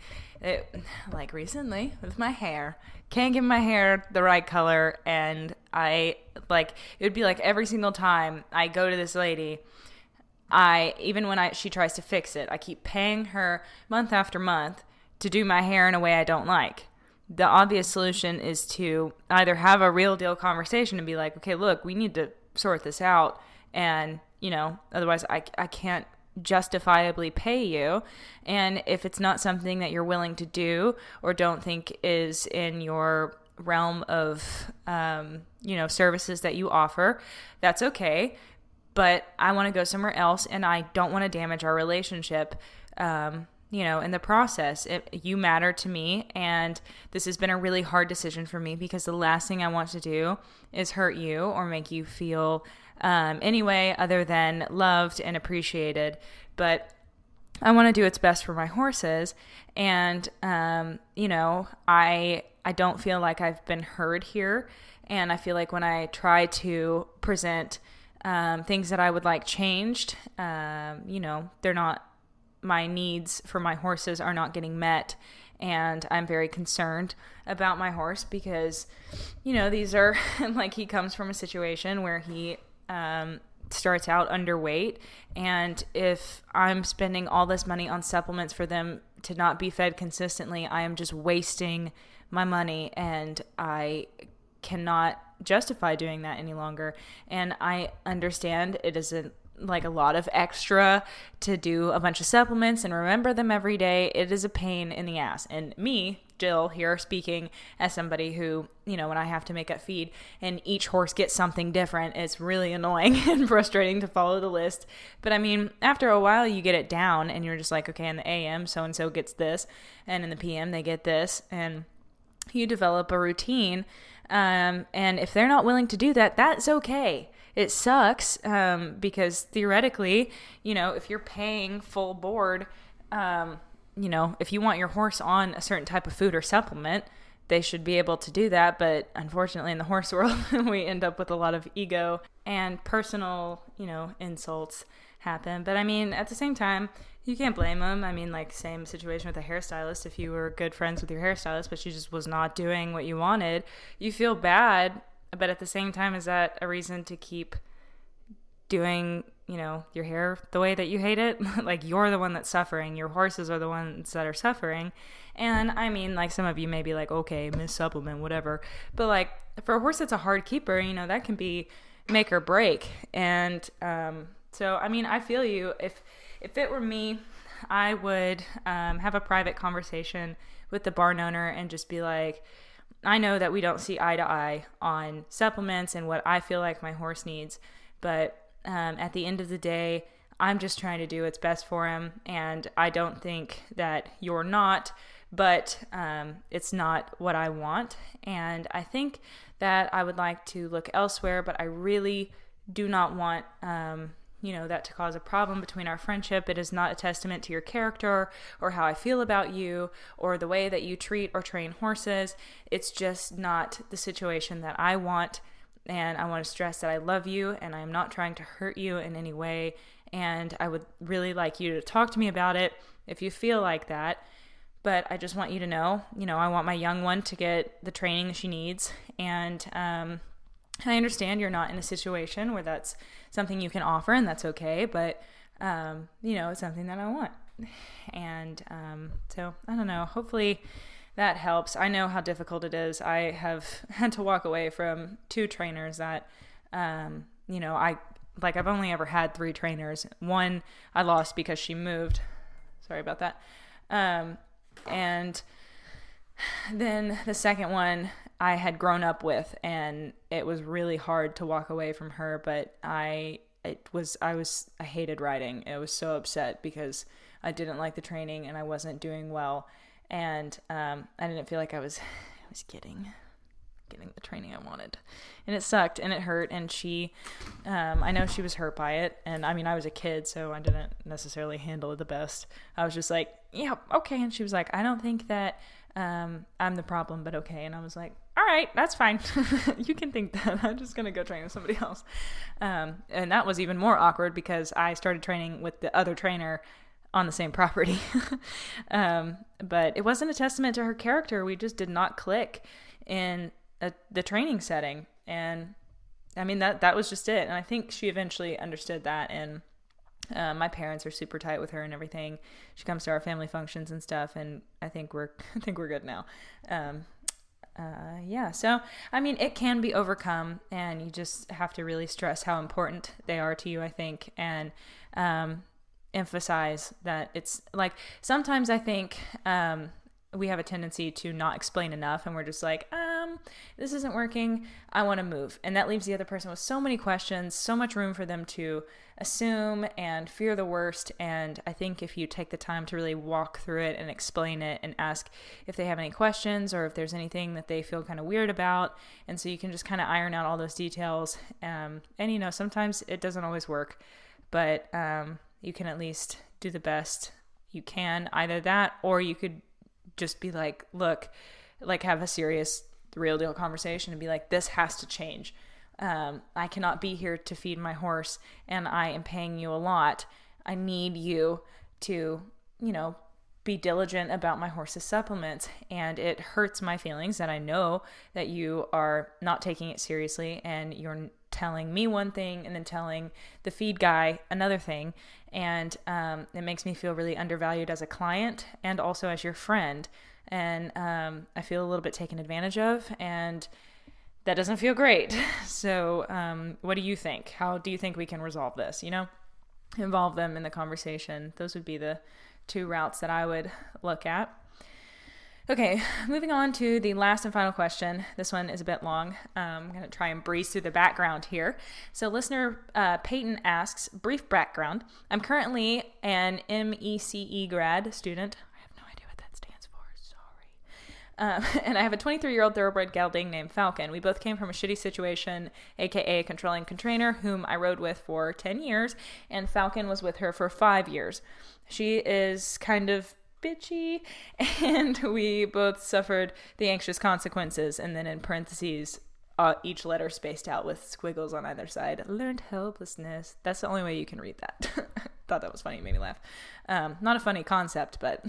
like recently with my hair, can't get my hair the right color, and it would be like every single time I go to this lady, even when she tries to fix it, I keep paying her month after month to do my hair in a way I don't like. The obvious solution is to either have a real deal conversation and be like, okay, look, we need to sort this out. And, otherwise I can't justifiably pay you. And if it's not something that you're willing to do or don't think is in your realm of, services that you offer, that's okay. But I want to go somewhere else and I don't want to damage our relationship. In the process. You matter to me, and this has been a really hard decision for me because the last thing I want to do is hurt you or make you feel any way other than loved and appreciated. But I want to do what's best for my horses, and I don't feel like I've been heard here, and I feel like when I try to present things that I would like changed, they're not. My needs for my horses are not getting met, and I'm very concerned about my horse because, these are he comes from a situation where he starts out underweight, and if I'm spending all this money on supplements for them to not be fed consistently, I am just wasting my money, and I cannot justify doing that any longer. And I understand it isn't a lot of extra to do a bunch of supplements and remember them every day. It is a pain in the ass. And me, Jill, here speaking as somebody who, when I have to make up feed and each horse gets something different, it's really annoying and frustrating to follow the list. But I mean, after a while you get it down and you're just like, okay, in the AM, so-and-so gets this, and in the PM they get this, and you develop a routine. And if they're not willing to do that, that's okay. It sucks because theoretically, if you're paying full board, if you want your horse on a certain type of food or supplement, they should be able to do that. But unfortunately, in the horse world, we end up with a lot of ego and personal, insults happen. But I mean, at the same time, you can't blame them. I mean, same situation with a hairstylist. If you were good friends with your hairstylist, but she just was not doing what you wanted, you feel bad. But at the same time, is that a reason to keep doing, your hair the way that you hate it? You're the one that's suffering. Your horses are the ones that are suffering. And I mean, some of you may be like, okay, miss supplement, whatever. But for a horse that's a hard keeper, that can be make or break. And so, I mean, I feel you. If it were me, I would have a private conversation with the barn owner and just be like, I know that we don't see eye to eye on supplements and what I feel like my horse needs, but at the end of the day, I'm just trying to do what's best for him, and I don't think that you're not, but it's not what I want, and I think that I would like to look elsewhere, but I really do not want that to cause a problem between our friendship. It is not a testament to your character or how I feel about you or the way that you treat or train horses. It's just not the situation that I want. And I want to stress that I love you and I am not trying to hurt you in any way. And I would really like you to talk to me about it if you feel like that. But I just want you to know, I want my young one to get the training she needs. And I understand you're not in a situation where that's something you can offer, and that's okay, but, it's something that I want. And so, I don't know, hopefully that helps. I know how difficult it is. I have had to walk away from 2 trainers that, I've only ever had 3 trainers. One I lost because she moved. Sorry about that. And then the second one I had grown up with, and it was really hard to walk away from her, but I hated riding. I was so upset because I didn't like the training and I wasn't doing well. And I didn't feel like I was getting the training I wanted, and it sucked and it hurt. And she, I know she was hurt by it. And I mean, I was a kid, so I didn't necessarily handle it the best. I was just like, yeah, okay. And she was like, I don't think that I'm the problem, but okay. And I was like, all right, that's fine. You can think that. I'm just going to go train with somebody else. And that was even more awkward because I started training with the other trainer on the same property. But it wasn't a testament to her character. We just did not click in the training setting. And I mean, that was just it. And I think she eventually understood that. And my parents are super tight with her and everything. She comes to our family functions and stuff. And I think we're good now. So, I mean, it can be overcome, and you just have to really stress how important they are to you, I think. And, emphasize that it's like, sometimes I think, we have a tendency to not explain enough, and we're just like, this isn't working, I want to move. And that leaves the other person with so many questions, so much room for them to assume and fear the worst. And I think if you take the time to really walk through it and explain it and ask if they have any questions or if there's anything that they feel kind of weird about, and so you can just kind of iron out all those details. And sometimes it doesn't always work, but you can at least do the best you can. Either that, or you could just be like, look, like, have a serious, real deal conversation and be like, this has to change. I cannot be here to feed my horse, and I am paying you a lot. I need you to, be diligent about my horse's supplements. And it hurts my feelings that I know that you are not taking it seriously, and you're telling me one thing and then telling the feed guy another thing. And it makes me feel really undervalued as a client and also as your friend. And I feel a little bit taken advantage of, and that doesn't feel great. So what do you think? How do you think we can resolve this? Involve them in the conversation. Those would be the 2 routes that I would look at. Okay, moving on to the last and final question. This one is a bit long. I'm going to try and breeze through the background here. So listener Peyton asks, brief background. I'm currently an MECE grad student. I have no idea what that stands for. Sorry. And I have a 23-year-old thoroughbred gelding named Falcon. We both came from a shitty situation, aka a controlling contrainer, whom I rode with for 10 years, and Falcon was with her for 5 years. She is kind of bitchy, and we both suffered the anxious consequences. And then in parentheses, each letter spaced out with squiggles on either side. Learned helplessness. That's the only way you can read that. Thought that was funny. It made me laugh. Not a funny concept, but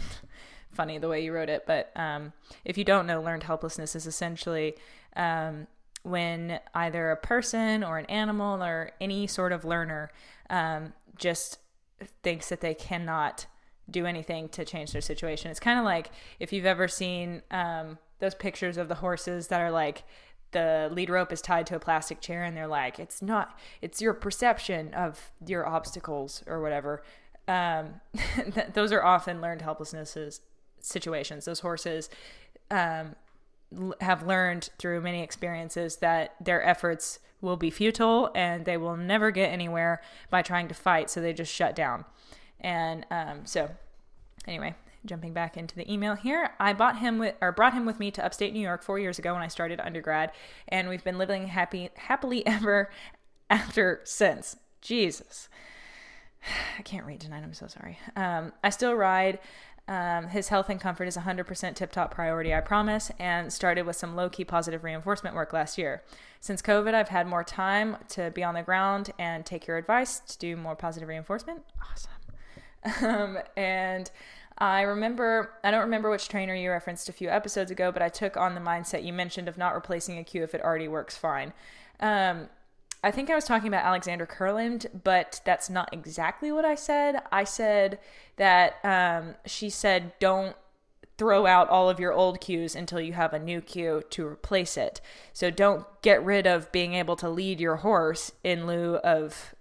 funny the way you wrote it. But if you don't know, learned helplessness is essentially when either a person or an animal or any sort of learner just thinks that they cannot do anything to change their situation. It's kind of like if you've ever seen those pictures of the horses that are like, the lead rope is tied to a plastic chair, and they're like, it's your perception of your obstacles or whatever. Those are often learned helplessnesses situations. Those horses have learned through many experiences that their efforts will be futile and they will never get anywhere by trying to fight, so they just shut down. And so anyway, jumping back into the email here, I brought him with me to upstate New York 4 years ago when I started undergrad, and we've been living happily ever after since. Jesus. I can't read tonight. I'm so sorry. I still ride. His health and comfort is 100% tip-top priority, I promise, and started with some low-key positive reinforcement work last year. Since COVID, I've had more time to be on the ground and take your advice to do more positive reinforcement. Awesome. And I don't remember which trainer you referenced a few episodes ago, but I took on the mindset you mentioned of not replacing a cue if it already works fine. I think I was talking about Alexander Kurland, but that's not exactly what I said. I said that she said don't throw out all of your old cues until you have a new cue to replace it. So don't get rid of being able to lead your horse in lieu of,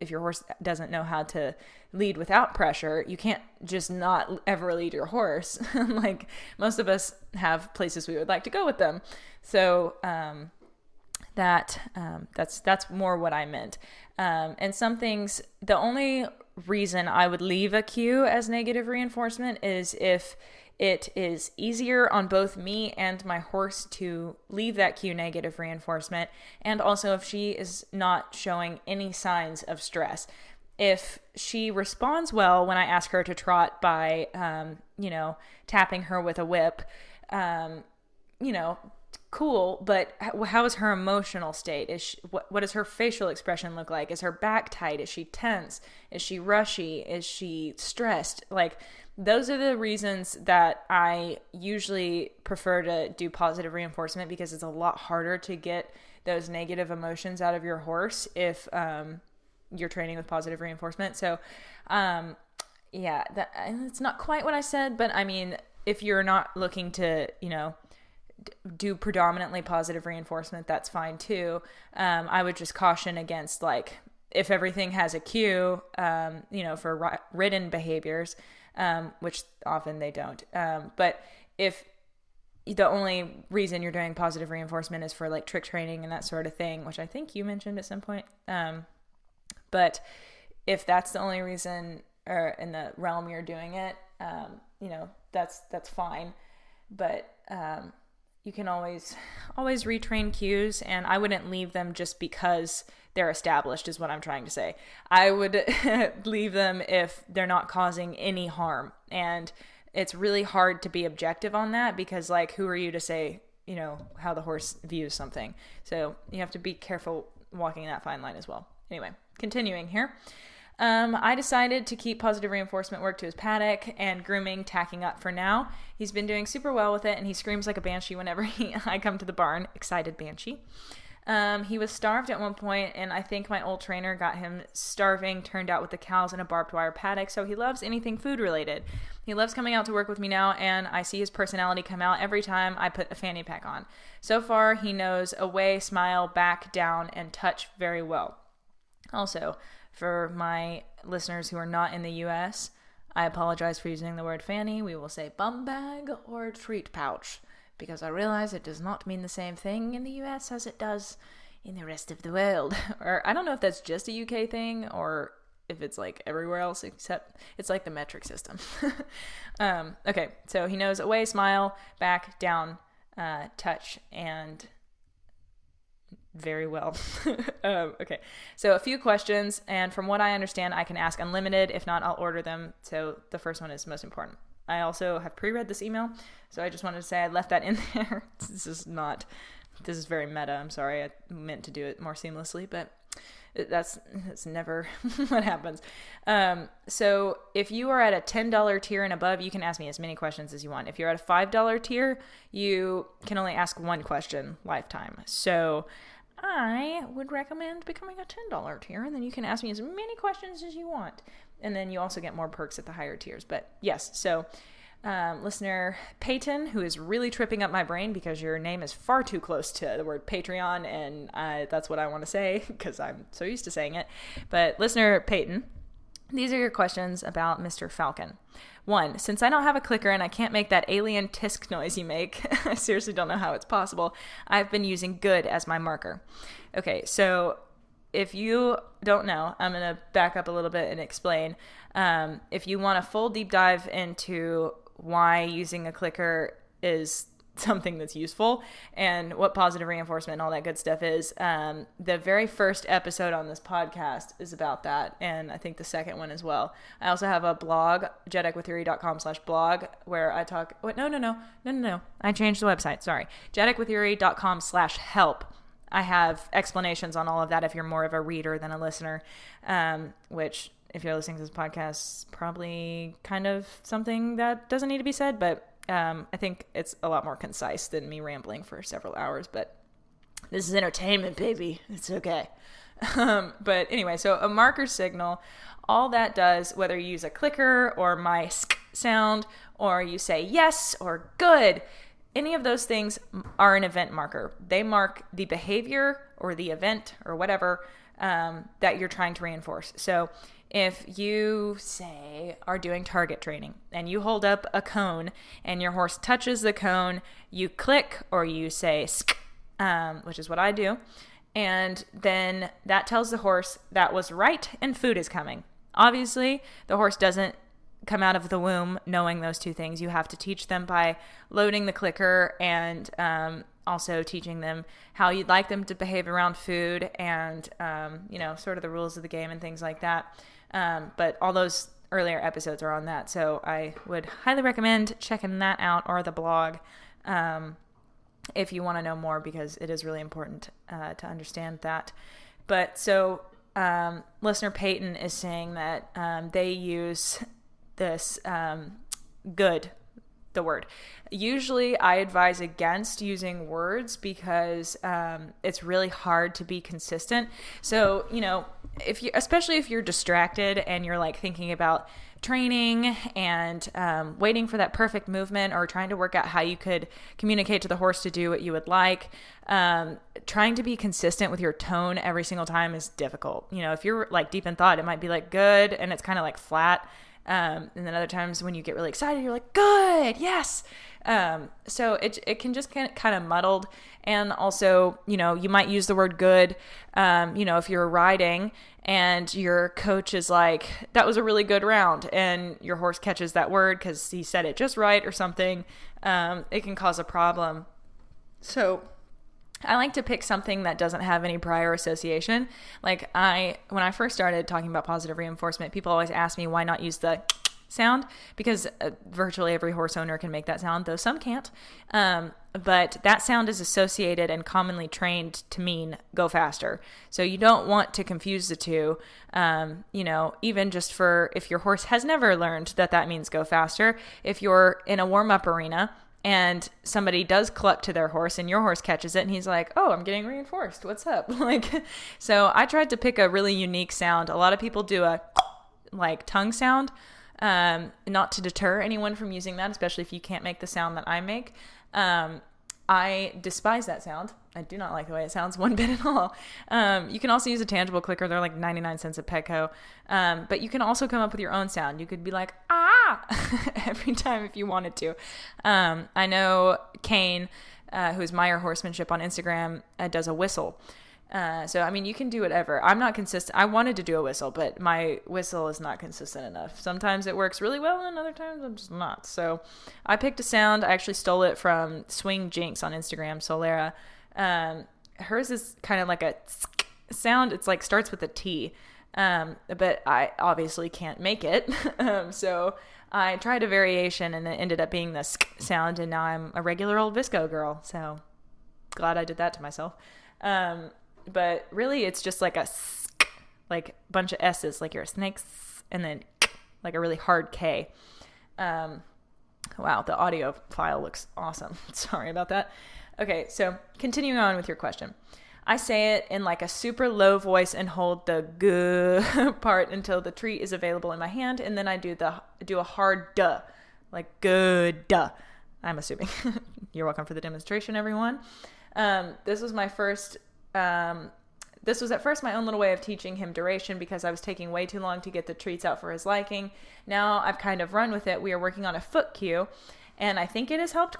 if your horse doesn't know how to lead without pressure, you can't just not ever lead your horse. Like most of us have places we would like to go with them. So that's more what I meant. And some things, the only reason I would leave a cue as negative reinforcement is if it is easier on both me and my horse to leave that cue negative reinforcement, and also if she is not showing any signs of stress. If she responds well when I ask her to trot by, tapping her with a whip, cool, but how is her emotional state? What does her facial expression look like? Is her back tight? Is she tense? Is she rushy? Is she stressed? Like, those are the reasons that I usually prefer to do positive reinforcement, because it's a lot harder to get those negative emotions out of your horse if you're training with positive reinforcement. So, it's not quite what I said, but I mean, if you're not looking to, do predominantly positive reinforcement, that's fine too. I would just caution against, like, if everything has a cue, for ridden behaviors, which often they don't. But if the only reason you're doing positive reinforcement is for like trick training and that sort of thing, which I think you mentioned at some point. But if that's the only reason, or in the realm you're doing it, that's fine. But you can always retrain cues, and I wouldn't leave them just because they're established, is what I'm trying to say. I would leave them if they're not causing any harm. And it's really hard to be objective on that, because, like, who are you to say, how the horse views something? So you have to be careful walking that fine line as well. Anyway, continuing here. I decided to keep positive reinforcement work to his paddock and grooming tacking up for now. He's been doing super well with it, and he screams like a banshee whenever I come to the barn. Excited banshee. He was starved at one point, and I think my old trainer got him starving turned out with the cows in a barbed wire paddock, so he loves anything food related. He loves coming out to work with me now, and I see his personality come out every time I put a fanny pack on. So far, he knows away, smile, back, down, and touch very well. Also, for my listeners who are not in the U.S., I apologize for using the word fanny. We will say bum bag or treat pouch, because I realize it does not mean the same thing in the U.S. as it does in the rest of the world. Or I don't know if that's just a U.K. thing, or if it's like everywhere else, except it's like the metric system. Okay, so he knows away, smile, back, down, touch, and very well. Okay, so a few questions, and from what I understand, I can ask unlimited. If not, I'll order them. So the first one is most important. I also have pre-read this email, so I just wanted to say I left that in there. This is very meta. I'm sorry. I meant to do it more seamlessly, but that's never what happens. So if you are at a $10 tier and above, you can ask me as many questions as you want. If you're at a $5 tier, you can only ask one question lifetime. So I would recommend becoming a $10 tier, and then you can ask me as many questions as you want. And then you also get more perks at the higher tiers. But yes, so listener Peyton, who is really tripping up my brain because your name is far too close to the word Patreon, and that's what I want to say because I'm so used to saying it. But listener Peyton, these are your questions about Mr. Falcon. 1, since I don't have a clicker and I can't make that alien tisk noise you make, I seriously don't know how it's possible, I've been using good as my marker. Okay, so if you don't know, I'm going to back up a little bit and explain. If you want a full deep dive into why using a clicker is something that's useful and what positive reinforcement and all that good stuff is, the very first episode on this podcast is about that, and I think the second one as well. I also have a blog, JETEquiTheory.com/blog, where I talk... No. I changed the website, sorry. JETEquiTheory.com/help. I have explanations on all of that if you're more of a reader than a listener, which, if you're listening to this podcast, is probably kind of something that doesn't need to be said, but I think it's a lot more concise than me rambling for several hours, but this is entertainment, baby. It's okay. But anyway, so a marker signal, all that does, whether you use a clicker or my sound, or you say yes or good. Any of those things are an event marker. They mark the behavior or the event or whatever that you're trying to reinforce. So if you, say, are doing target training and you hold up a cone and your horse touches the cone, you click or you say sk, which is what I do. And then that tells the horse that was right and food is coming. Obviously, the horse doesn't come out of the womb knowing those two things. You have to teach them by loading the clicker and also teaching them how you'd like them to behave around food and, sort of the rules of the game and things like that. But all those earlier episodes are on that. So I would highly recommend checking that out, or the blog, if you want to know more, because it is really important to understand that. But so listener Peyton is saying that they use this good, the word. Usually I advise against using words because it's really hard to be consistent. So, especially if you're distracted and you're like thinking about training and waiting for that perfect movement, or trying to work out how you could communicate to the horse to do what you would like, trying to be consistent with your tone every single time is difficult. If you're like deep in thought, it might be like good and it's kind of like flat. And then other times when you get really excited, you're like, good, yes. So it can just get kind of muddled. And also, you might use the word good, if you're riding and your coach is like, that was a really good round, and your horse catches that word because he said it just right or something, it can cause a problem. So I like to pick something that doesn't have any prior association. Like when I first started talking about positive reinforcement, people always ask me why not use the sound, because virtually every horse owner can make that sound, though some can't. But that sound is associated and commonly trained to mean go faster. So you don't want to confuse the two, even just for if your horse has never learned that means go faster. If you're in a warm-up arena and somebody does cluck to their horse and your horse catches it and he's like, oh, I'm getting reinforced, what's up? So I tried to pick a really unique sound. A lot of people do a tongue sound, not to deter anyone from using that, especially if you can't make the sound that I make. I despise that sound. I do not like the way it sounds one bit at all. You can also use a tangible clicker. They're like 99 cents at Petco. But you can also come up with your own sound. You could be like, ah, every time if you wanted to. I know Kane, who's Meyer Horsemanship on Instagram, does a whistle. So, you can do whatever. I'm not consistent. I wanted to do a whistle, but my whistle is not consistent enough. Sometimes it works really well, and other times I'm just not. So I picked a sound. I actually stole it from Swing Jinx on Instagram, Solera. Hers is kind of like a sound. It's like starts with a T, but I obviously can't make it. So I tried a variation, and it ended up being the sound, and now I'm a regular old Visco girl. So glad I did that to myself. But really it's just like a bunch of S's, like you're a snake, and then like a really hard K. Wow, the audio file looks awesome. Sorry about that. Okay, so continuing on with your question. I say it in like a super low voice and hold the g part until the treat is available in my hand, and then I do a hard duh, like good duh. I'm assuming. You're welcome for the demonstration, everyone. This was at first my own little way of teaching him duration, because I was taking way too long to get the treats out for his liking. Now I've kind of run with it. We are working on a foot cue, and I think it has helped, ?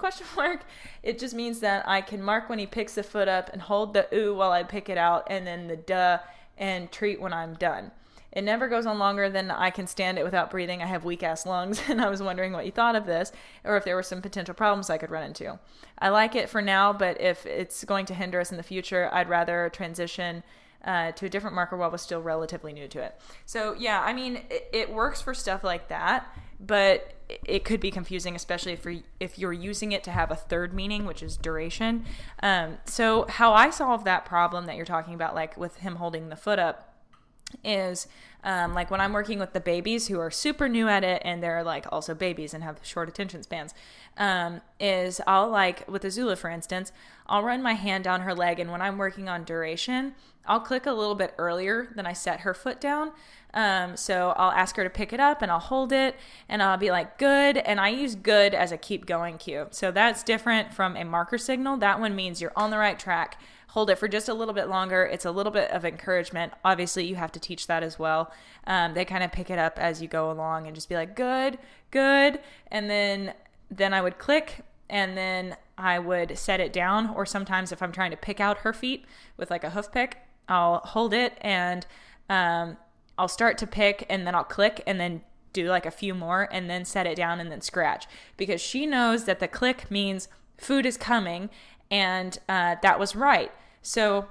It just means that I can mark when he picks the foot up and hold the ooh while I pick it out, and then the duh and treat when I'm done. It never goes on longer than I can stand it without breathing. I have weak-ass lungs, and I was wondering what you thought of this, or if there were some potential problems I could run into. I like it for now, but if it's going to hinder us in the future, I'd rather transition to a different marker while we're still relatively new to it. So, yeah, it works for stuff like that, but it could be confusing, especially if you're using it to have a third meaning, which is duration. So how I solve that problem that you're talking about, like with him holding the foot up, is like when I'm working with the babies who are super new at it and they're like also babies and have short attention spans, is I'll like with Azula, for instance, I'll run my hand down her leg, and when I'm working on duration, I'll click a little bit earlier than I set her foot down. So I'll ask her to pick it up and I'll hold it and I'll be like, good. And I use good as a keep going cue. So that's different from a marker signal. That one means you're on the right track. Hold it for just a little bit longer. It's a little bit of encouragement. Obviously, you have to teach that as well. They kind of pick it up as you go along and just be like, good, good. And then I would click and then I would set it down. Or sometimes if I'm trying to pick out her feet with like a hoof pick, I'll hold it and I'll start to pick and then I'll click and then do like a few more and then set it down and then scratch. Because she knows that the click means food is coming and that was right. So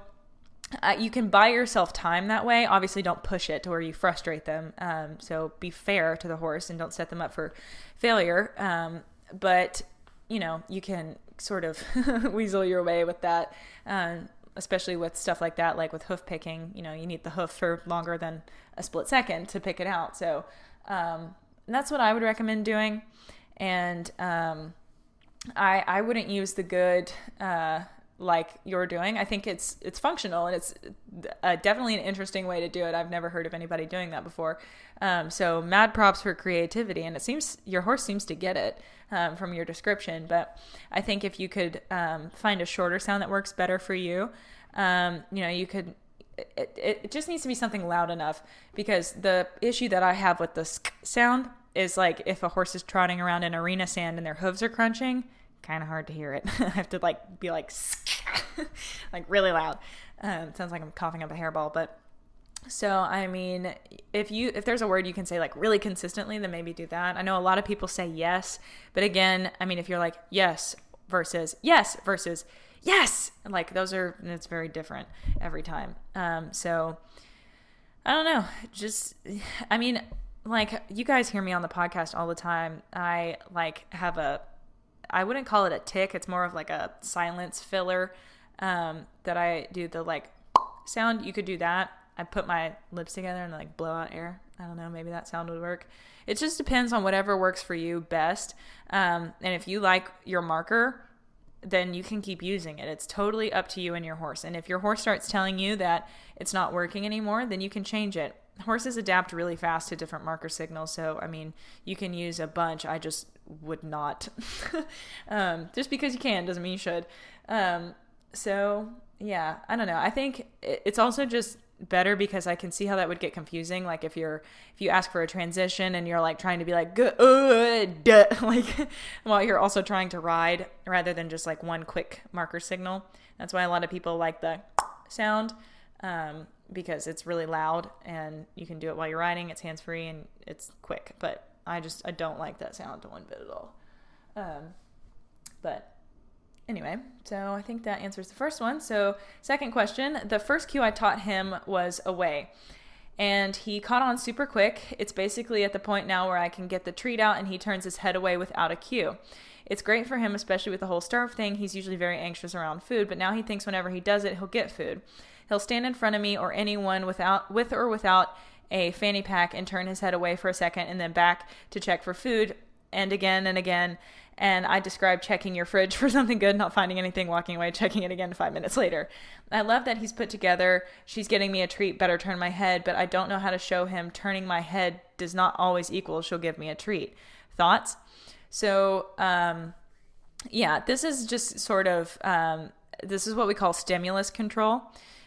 you can buy yourself time that way. Obviously, don't push it to where you frustrate them. So be fair to the horse and don't set them up for failure. But, you know, you can sort of weasel your way with that, especially with stuff like that, like with hoof picking. You know, you need the hoof for longer than a split second to pick it out. So that's what I would recommend doing. And I wouldn't use the good like you're doing. I think it's functional and it's definitely an interesting way to do it. I've never heard of anybody doing that before. So mad props for creativity. And it seems your horse seems to get it from your description. But I think if you could find a shorter sound that works better for you, you know, you could. It just needs to be something loud enough, because the issue that I have with the sk sound is like if a horse is trotting around in arena sand and their hooves are crunching, kind of hard to hear it. I have to like be like like really loud. It sounds like I'm coughing up a hairball. But so I mean, if there's a word you can say like really consistently, then maybe do that. I know a lot of people say yes, but again, I mean, if you're like yes versus yes, like it's very different every time. So I don't know, just, I mean, like you guys hear me on the podcast all the time. I like have I wouldn't call it a tick. It's more of like a silence filler, that I do the like sound. You could do that. I put my lips together and like blow out air. I don't know, maybe that sound would work. It just depends on whatever works for you best. And if you like your marker, then you can keep using it. It's totally up to you and your horse. And if your horse starts telling you that it's not working anymore, then you can change it. Horses adapt really fast to different marker signals. So, I mean, you can use a bunch. I just would not. Just because you can doesn't mean you should. So, yeah, I don't know. I think it's also just better because I can see how that would get confusing. Like if you ask for a transition and you're like trying to be like good, like while you're also trying to ride rather than just like one quick marker signal. That's why a lot of people like the sound, because it's really loud and you can do it while you're riding. It's hands-free and it's quick, but I don't like that sound one bit at all. But anyway, so I think that answers the first one. So second question, the first cue I taught him was away, and he caught on super quick. It's basically at the point now where I can get the treat out and he turns his head away without a cue. It's great for him, especially with the whole starve thing. He's usually very anxious around food, but now he thinks whenever he does it, he'll get food. He'll stand in front of me or anyone with or without a fanny pack and turn his head away for a second and then back to check for food, and again and again. And I describe checking your fridge for something good, not finding anything, walking away, checking it again 5 minutes later. I love that he's put together, she's getting me a treat, better turn my head, but I don't know how to show him turning my head does not always equal she'll give me a treat. Thoughts? So, yeah, this is just sort of, this is what we call stimulus control.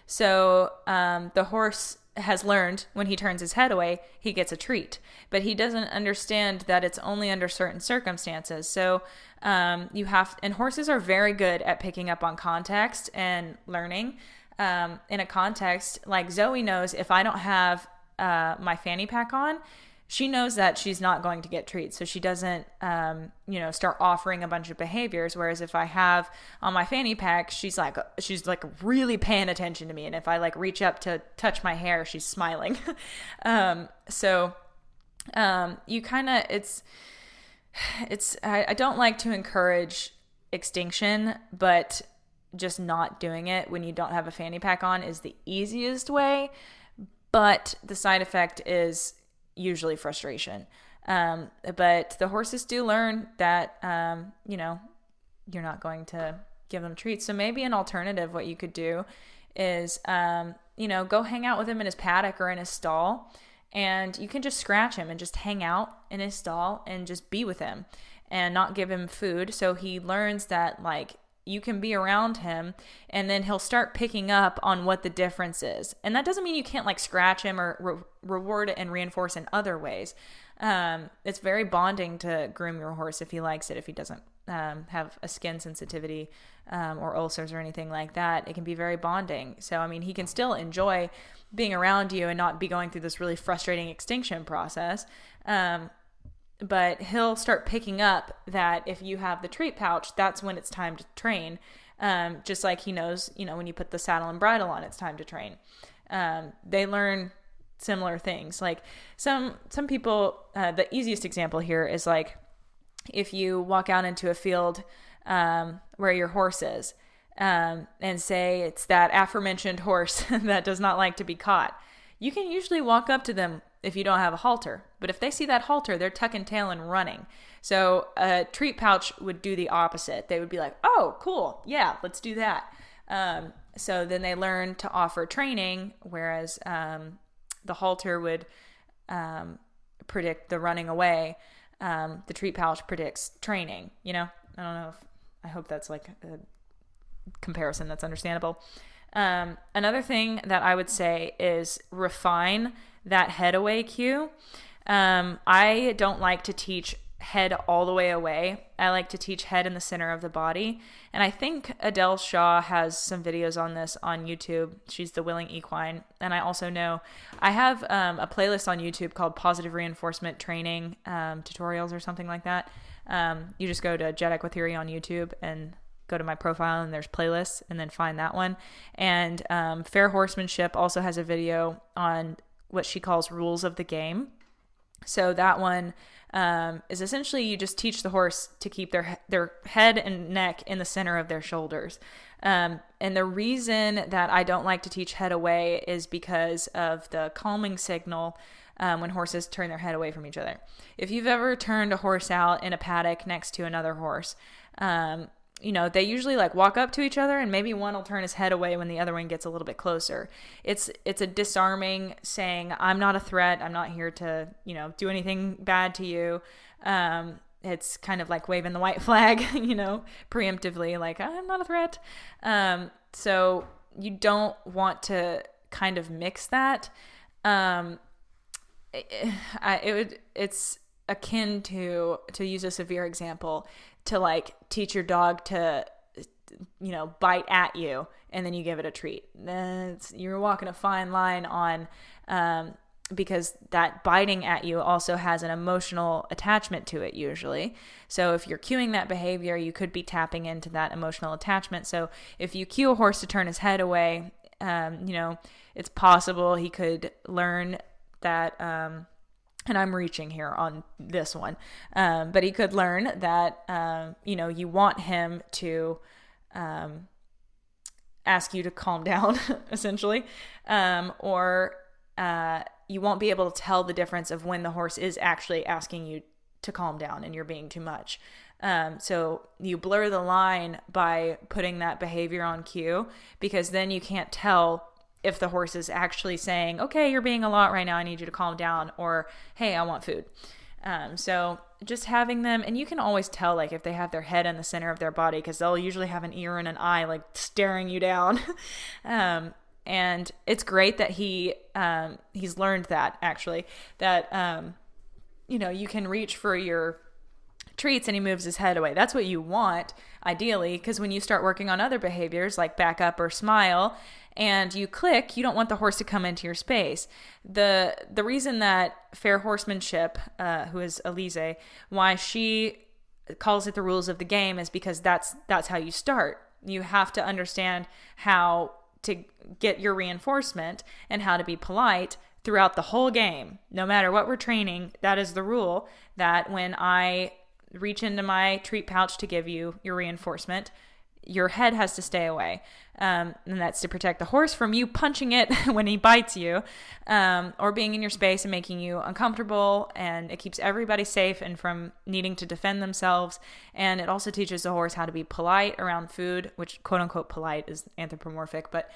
So the horse has learned when he turns his head away, he gets a treat, but he doesn't understand that it's only under certain circumstances. So and horses are very good at picking up on context and learning. In a context, like Zoe knows if I don't have my fanny pack on, she knows that she's not going to get treats. So she doesn't, start offering a bunch of behaviors. Whereas if I have on my fanny pack, she's like really paying attention to me. And if I like reach up to touch my hair, she's smiling. You kind of, I don't like to encourage extinction, but just not doing it when you don't have a fanny pack on is the easiest way. but the side effect is usually frustration. But the horses do learn that, you're not going to give them treats. So maybe an alternative, what you could do is, go hang out with him in his paddock or in his stall, and you can just scratch him and just hang out in his stall and just be with him and not give him food. So he learns that, like, you can be around him, and then he'll start picking up on what the difference is. And that doesn't mean you can't like scratch him or reward and reinforce in other ways. It's very bonding to groom your horse if he likes it, if he doesn't have a skin sensitivity or ulcers or anything like that. It can be very bonding. So, I mean, he can still enjoy being around you and not be going through this really frustrating extinction process. But he'll start picking up that if you have the treat pouch, that's when it's time to train. Just like he knows, when you put the saddle and bridle on, it's time to train. They learn similar things. Like some people, the easiest example here is like if you walk out into a field where your horse is, and say it's that aforementioned horse that does not like to be caught. You can usually walk up to them if you don't have a halter. But if they see that halter, they're tucking tail and running. So a treat pouch would do the opposite. They would be like, oh, cool. Yeah, let's do that. So then they learn to offer training, whereas the halter would predict the running away. The treat pouch predicts training. I don't know I hope that's like a comparison that's understandable. Another thing that I would say is refine that head away cue. I don't like to teach head all the way away. I like to teach head in the center of the body. And I think Adele Shaw has some videos on this on YouTube. She's the Willing Equine. And I also know I have a playlist on YouTube called Positive Reinforcement Training Tutorials or something like that. You just go to JETEquiTheory on YouTube and go to my profile, and there's playlists, and then find that one. And Fair Horsemanship also has a video on what she calls rules of the game. So that one is essentially you just teach the horse to keep their head and neck in the center of their shoulders. And the reason that I don't like to teach head away is because of the calming signal when horses turn their head away from each other. If you've ever turned a horse out in a paddock next to another horse, they usually like walk up to each other, and maybe one will turn his head away when the other one gets a little bit closer. It's a disarming saying, I'm not a threat. I'm not here to, do anything bad to you. It's kind of like waving the white flag, preemptively, like I'm not a threat. So you don't want to kind of mix that. It's akin to use a severe example, to like teach your dog to, bite at you and then you give it a treat. You're walking a fine line on, because that biting at you also has an emotional attachment to it usually. So if you're cueing that behavior, you could be tapping into that emotional attachment. So if you cue a horse to turn his head away, it's possible he could learn that, and I'm reaching here on this one, but he could learn that, you want him to ask you to calm down, essentially, or you won't be able to tell the difference of when the horse is actually asking you to calm down and you're being too much. So you blur the line by putting that behavior on cue, because then you can't tell if the horse is actually saying, okay, you're being a lot right now, I need you to calm down, or hey, I want food. So just having them, and you can always tell like if they have their head in the center of their body, because they'll usually have an ear and an eye like staring you down. And it's great that he's learned that, actually, that you can reach for your treats and he moves his head away. That's what you want, ideally, because when you start working on other behaviors like back up or smile and you click, you don't want the horse to come into your space. The reason that Fair Horsemanship, who is Elise, why she calls it the rules of the game is because that's how you start. You have to understand how to get your reinforcement and how to be polite throughout the whole game. No matter what we're training, that is the rule, that when I reach into my treat pouch to give you your reinforcement, your head has to stay away. And that's to protect the horse from you punching it when he bites you, or being in your space and making you uncomfortable. And it keeps everybody safe and from needing to defend themselves. And it also teaches the horse how to be polite around food, which quote unquote polite is anthropomorphic. But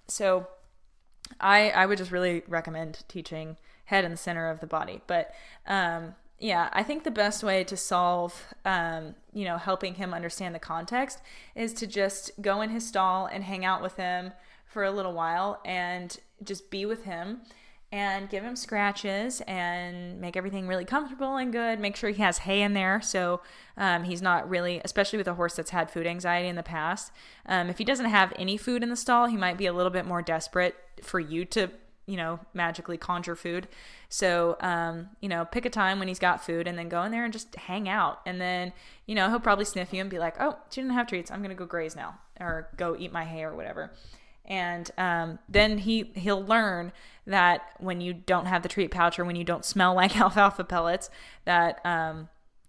so I would just really recommend teaching head in the center of the body. But yeah, I think the best way to solve, helping him understand the context is to just go in his stall and hang out with him for a little while and just be with him and give him scratches and make everything really comfortable and good. Make sure he has hay in there so he's not really, especially with a horse that's had food anxiety in the past. If he doesn't have any food in the stall, he might be a little bit more desperate for you to magically conjure food. So, pick a time when he's got food and then go in there and just hang out. And then, he'll probably sniff you and be like, oh, she didn't have treats. I'm going to go graze now or go eat my hay or whatever. And then he'll learn that when you don't have the treat pouch or when you don't smell like alfalfa pellets, that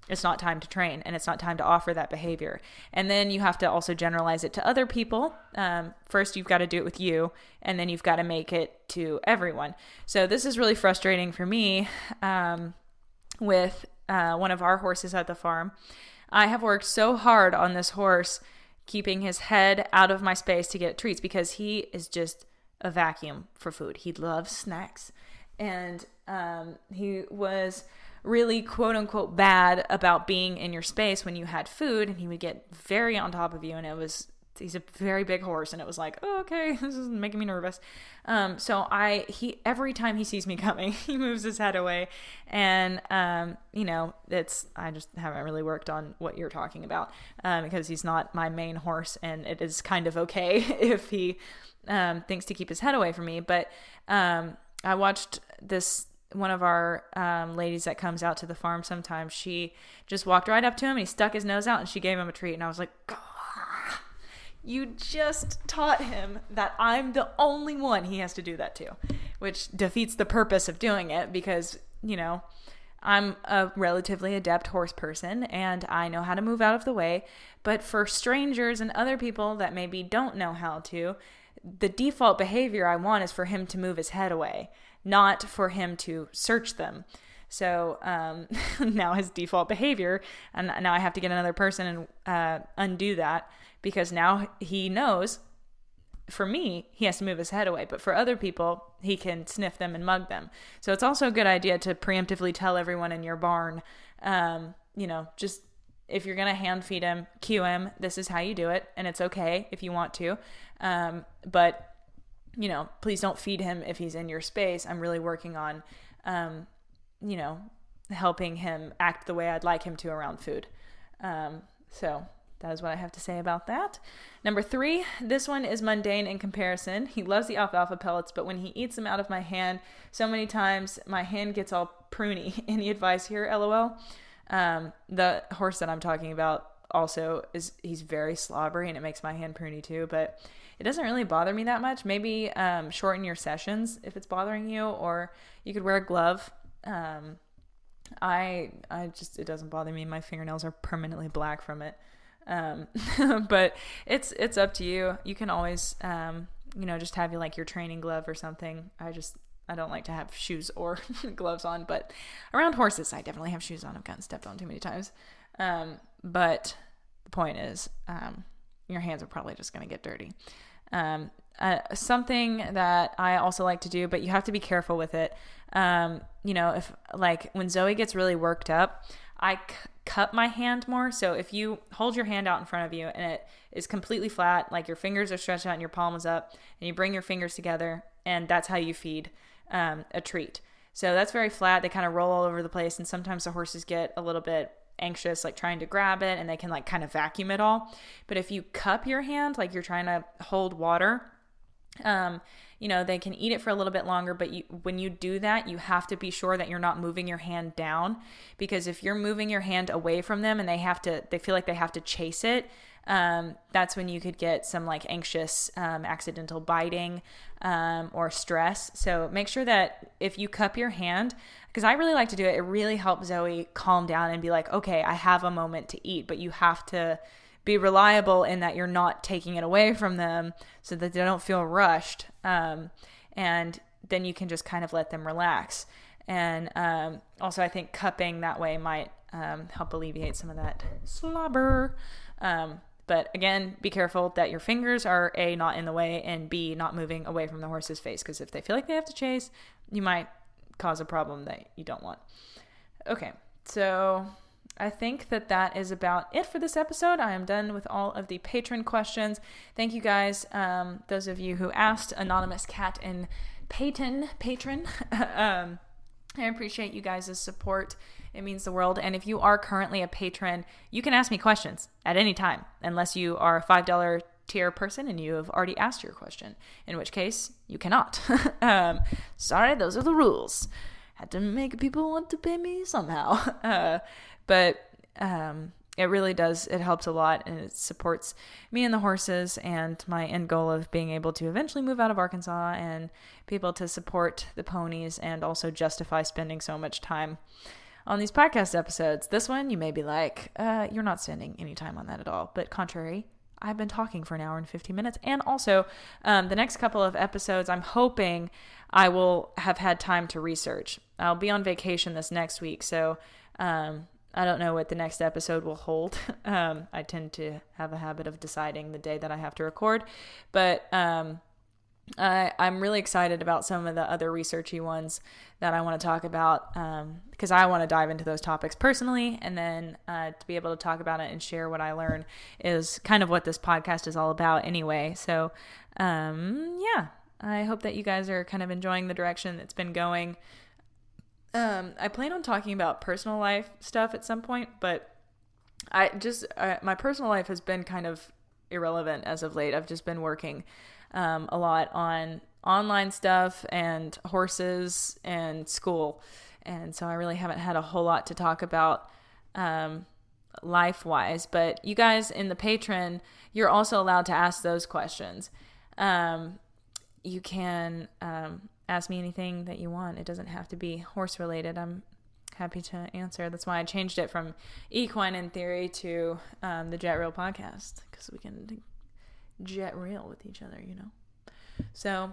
it's not time to train and it's not time to offer that behavior. And then you have to also generalize it to other people. First, you've got to do it with you, and then you've got to make it to everyone. So this is really frustrating for me with one of our horses at the farm. I have worked so hard on this horse, keeping his head out of my space to get treats because he is just a vacuum for food. He loves snacks. And he was really quote unquote bad about being in your space when you had food, and he would get very on top of you, and he's a very big horse, and it was like, oh, okay, this is making me nervous. So every time he sees me coming, he moves his head away, and I just haven't really worked on what you're talking about, because he's not my main horse, and it is kind of okay if he thinks to keep his head away from me. But I watched one of our ladies that comes out to the farm sometimes, she just walked right up to him and he stuck his nose out and she gave him a treat. And I was like, you just taught him that I'm the only one he has to do that to, which defeats the purpose of doing it because, I'm a relatively adept horse person and I know how to move out of the way. But for strangers and other people that maybe don't know how to, the default behavior I want is for him to move his head away, not for him to search them. So now his default behavior, and now I have to get another person and undo that, because now he knows, for me, he has to move his head away. But for other people, he can sniff them and mug them. So it's also a good idea to preemptively tell everyone in your barn, just if you're going to hand feed him, cue him, this is how you do it. And it's okay if you want to. But please don't feed him if he's in your space. I'm really working on, helping him act the way I'd like him to around food. So that is what I have to say about that. Number 3, this one is mundane in comparison. He loves the alfalfa pellets, but when he eats them out of my hand, so many times my hand gets all pruny. Any advice here, LOL? The horse that I'm talking about also he's very slobbery and it makes my hand pruny too, but it doesn't really bother me that much. Maybe shorten your sessions if it's bothering you, or you could wear a glove. It doesn't bother me. My fingernails are permanently black from it. But it's up to you. You can always, just have your training glove or something. I don't like to have shoes or gloves on, but around horses, I definitely have shoes on. I've gotten stepped on too many times. But the point is, your hands are probably just going to get dirty. Something that I also like to do, but you have to be careful with it. If when Zoe gets really worked up, I cup my hand more. So if you hold your hand out in front of you and it is completely flat, like your fingers are stretched out and your palm is up, and you bring your fingers together, and that's how you feed a treat. So that's very flat. They kind of roll all over the place, and sometimes the horses get a little bit anxious, trying to grab it, and they can kind of vacuum it all. But if you cup your hand like you're trying to hold water, they can eat it for a little bit longer, but when you do that, you have to be sure that you're not moving your hand down, because if you're moving your hand away from them and they feel like they have to chase it, that's when you could get some anxious, accidental biting, or stress. So make sure that if you cup your hand, because I really like to do it, it really helps Zoe calm down and be like, okay, I have a moment to eat, but you have to be reliable in that you're not taking it away from them so that they don't feel rushed. And then you can just kind of let them relax. And also I think cupping that way might help alleviate some of that slobber. But again, be careful that your fingers are A, not in the way, and B, not moving away from the horse's face. Because if they feel like they have to chase, you might cause a problem that you don't want. Okay, so I think that is about it for this episode. I am done with all of the patron questions. Thank you guys, those of you who asked, Anonymous Cat and patron. I appreciate you guys' support. It means the world. And if you are currently a patron, you can ask me questions at any time, unless you are a $5 tier person and you have already asked your question, in which case you cannot. Sorry, those are the rules. Had to make people want to pay me somehow. But it really does. It helps a lot, and it supports me and the horses and my end goal of being able to eventually move out of Arkansas and be able to support the ponies and also justify spending so much time on these podcast episodes. This one, you may be like, you're not spending any time on that at all. But contrary, I've been talking for an hour and 15 minutes. And also, the next couple of episodes, I'm hoping I will have had time to research. I'll be on vacation this next week, so I don't know what the next episode will hold. I tend to have a habit of deciding the day that I have to record. But I'm really excited about some of the other researchy ones that I want to talk about, because I want to dive into those topics personally, and then to be able to talk about it and share what I learn is kind of what this podcast is all about anyway. So yeah, I hope that you guys are kind of enjoying the direction it's been going. I plan on talking about personal life stuff at some point, but my personal life has been kind of irrelevant as of late. I've just been working a lot on online stuff and horses and school. And so I really haven't had a whole lot to talk about life-wise. But you guys in the Patreon, you're also allowed to ask those questions. You can ask me anything that you want. It doesn't have to be horse-related. I'm happy to answer. That's why I changed it from EquiTheory to the Jet Real podcast, because we can jet real with each other, you know. So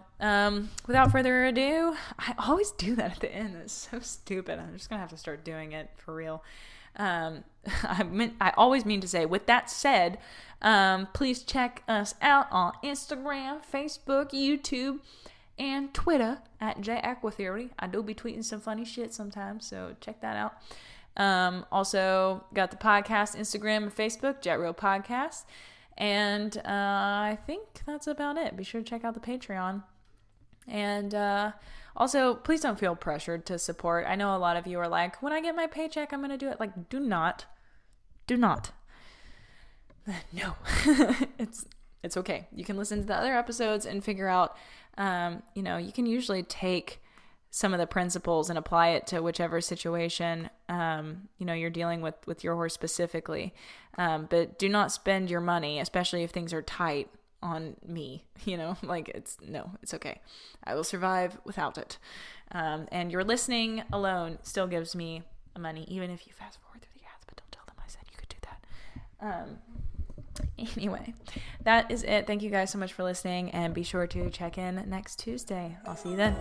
without further ado, I always do that at the end. It's so stupid. I'm just gonna have to start doing it for real. I always mean to say, with that said, please check us out on Instagram, Facebook, YouTube, and Twitter at JETEquiTheory. I do be tweeting some funny shit sometimes, so check that out. Also got the podcast, Instagram and Facebook, Jet Real Podcast. And I think that's about it. Be sure to check out the Patreon. And also, please don't feel pressured to support. I know a lot of you are like, when I get my paycheck, I'm going to do it. Like, do not. No. It's okay. You can listen to the other episodes and figure out, you can usually take some of the principles and apply it to whichever situation, you're dealing with your horse specifically. But do not spend your money, especially if things are tight, on me, it's okay. I will survive without it. And your listening alone still gives me money, even if you fast forward through the ads, but don't tell them I said you could do that. Anyway, that is it. Thank you guys so much for listening, and be sure to check in next Tuesday. I'll see you then.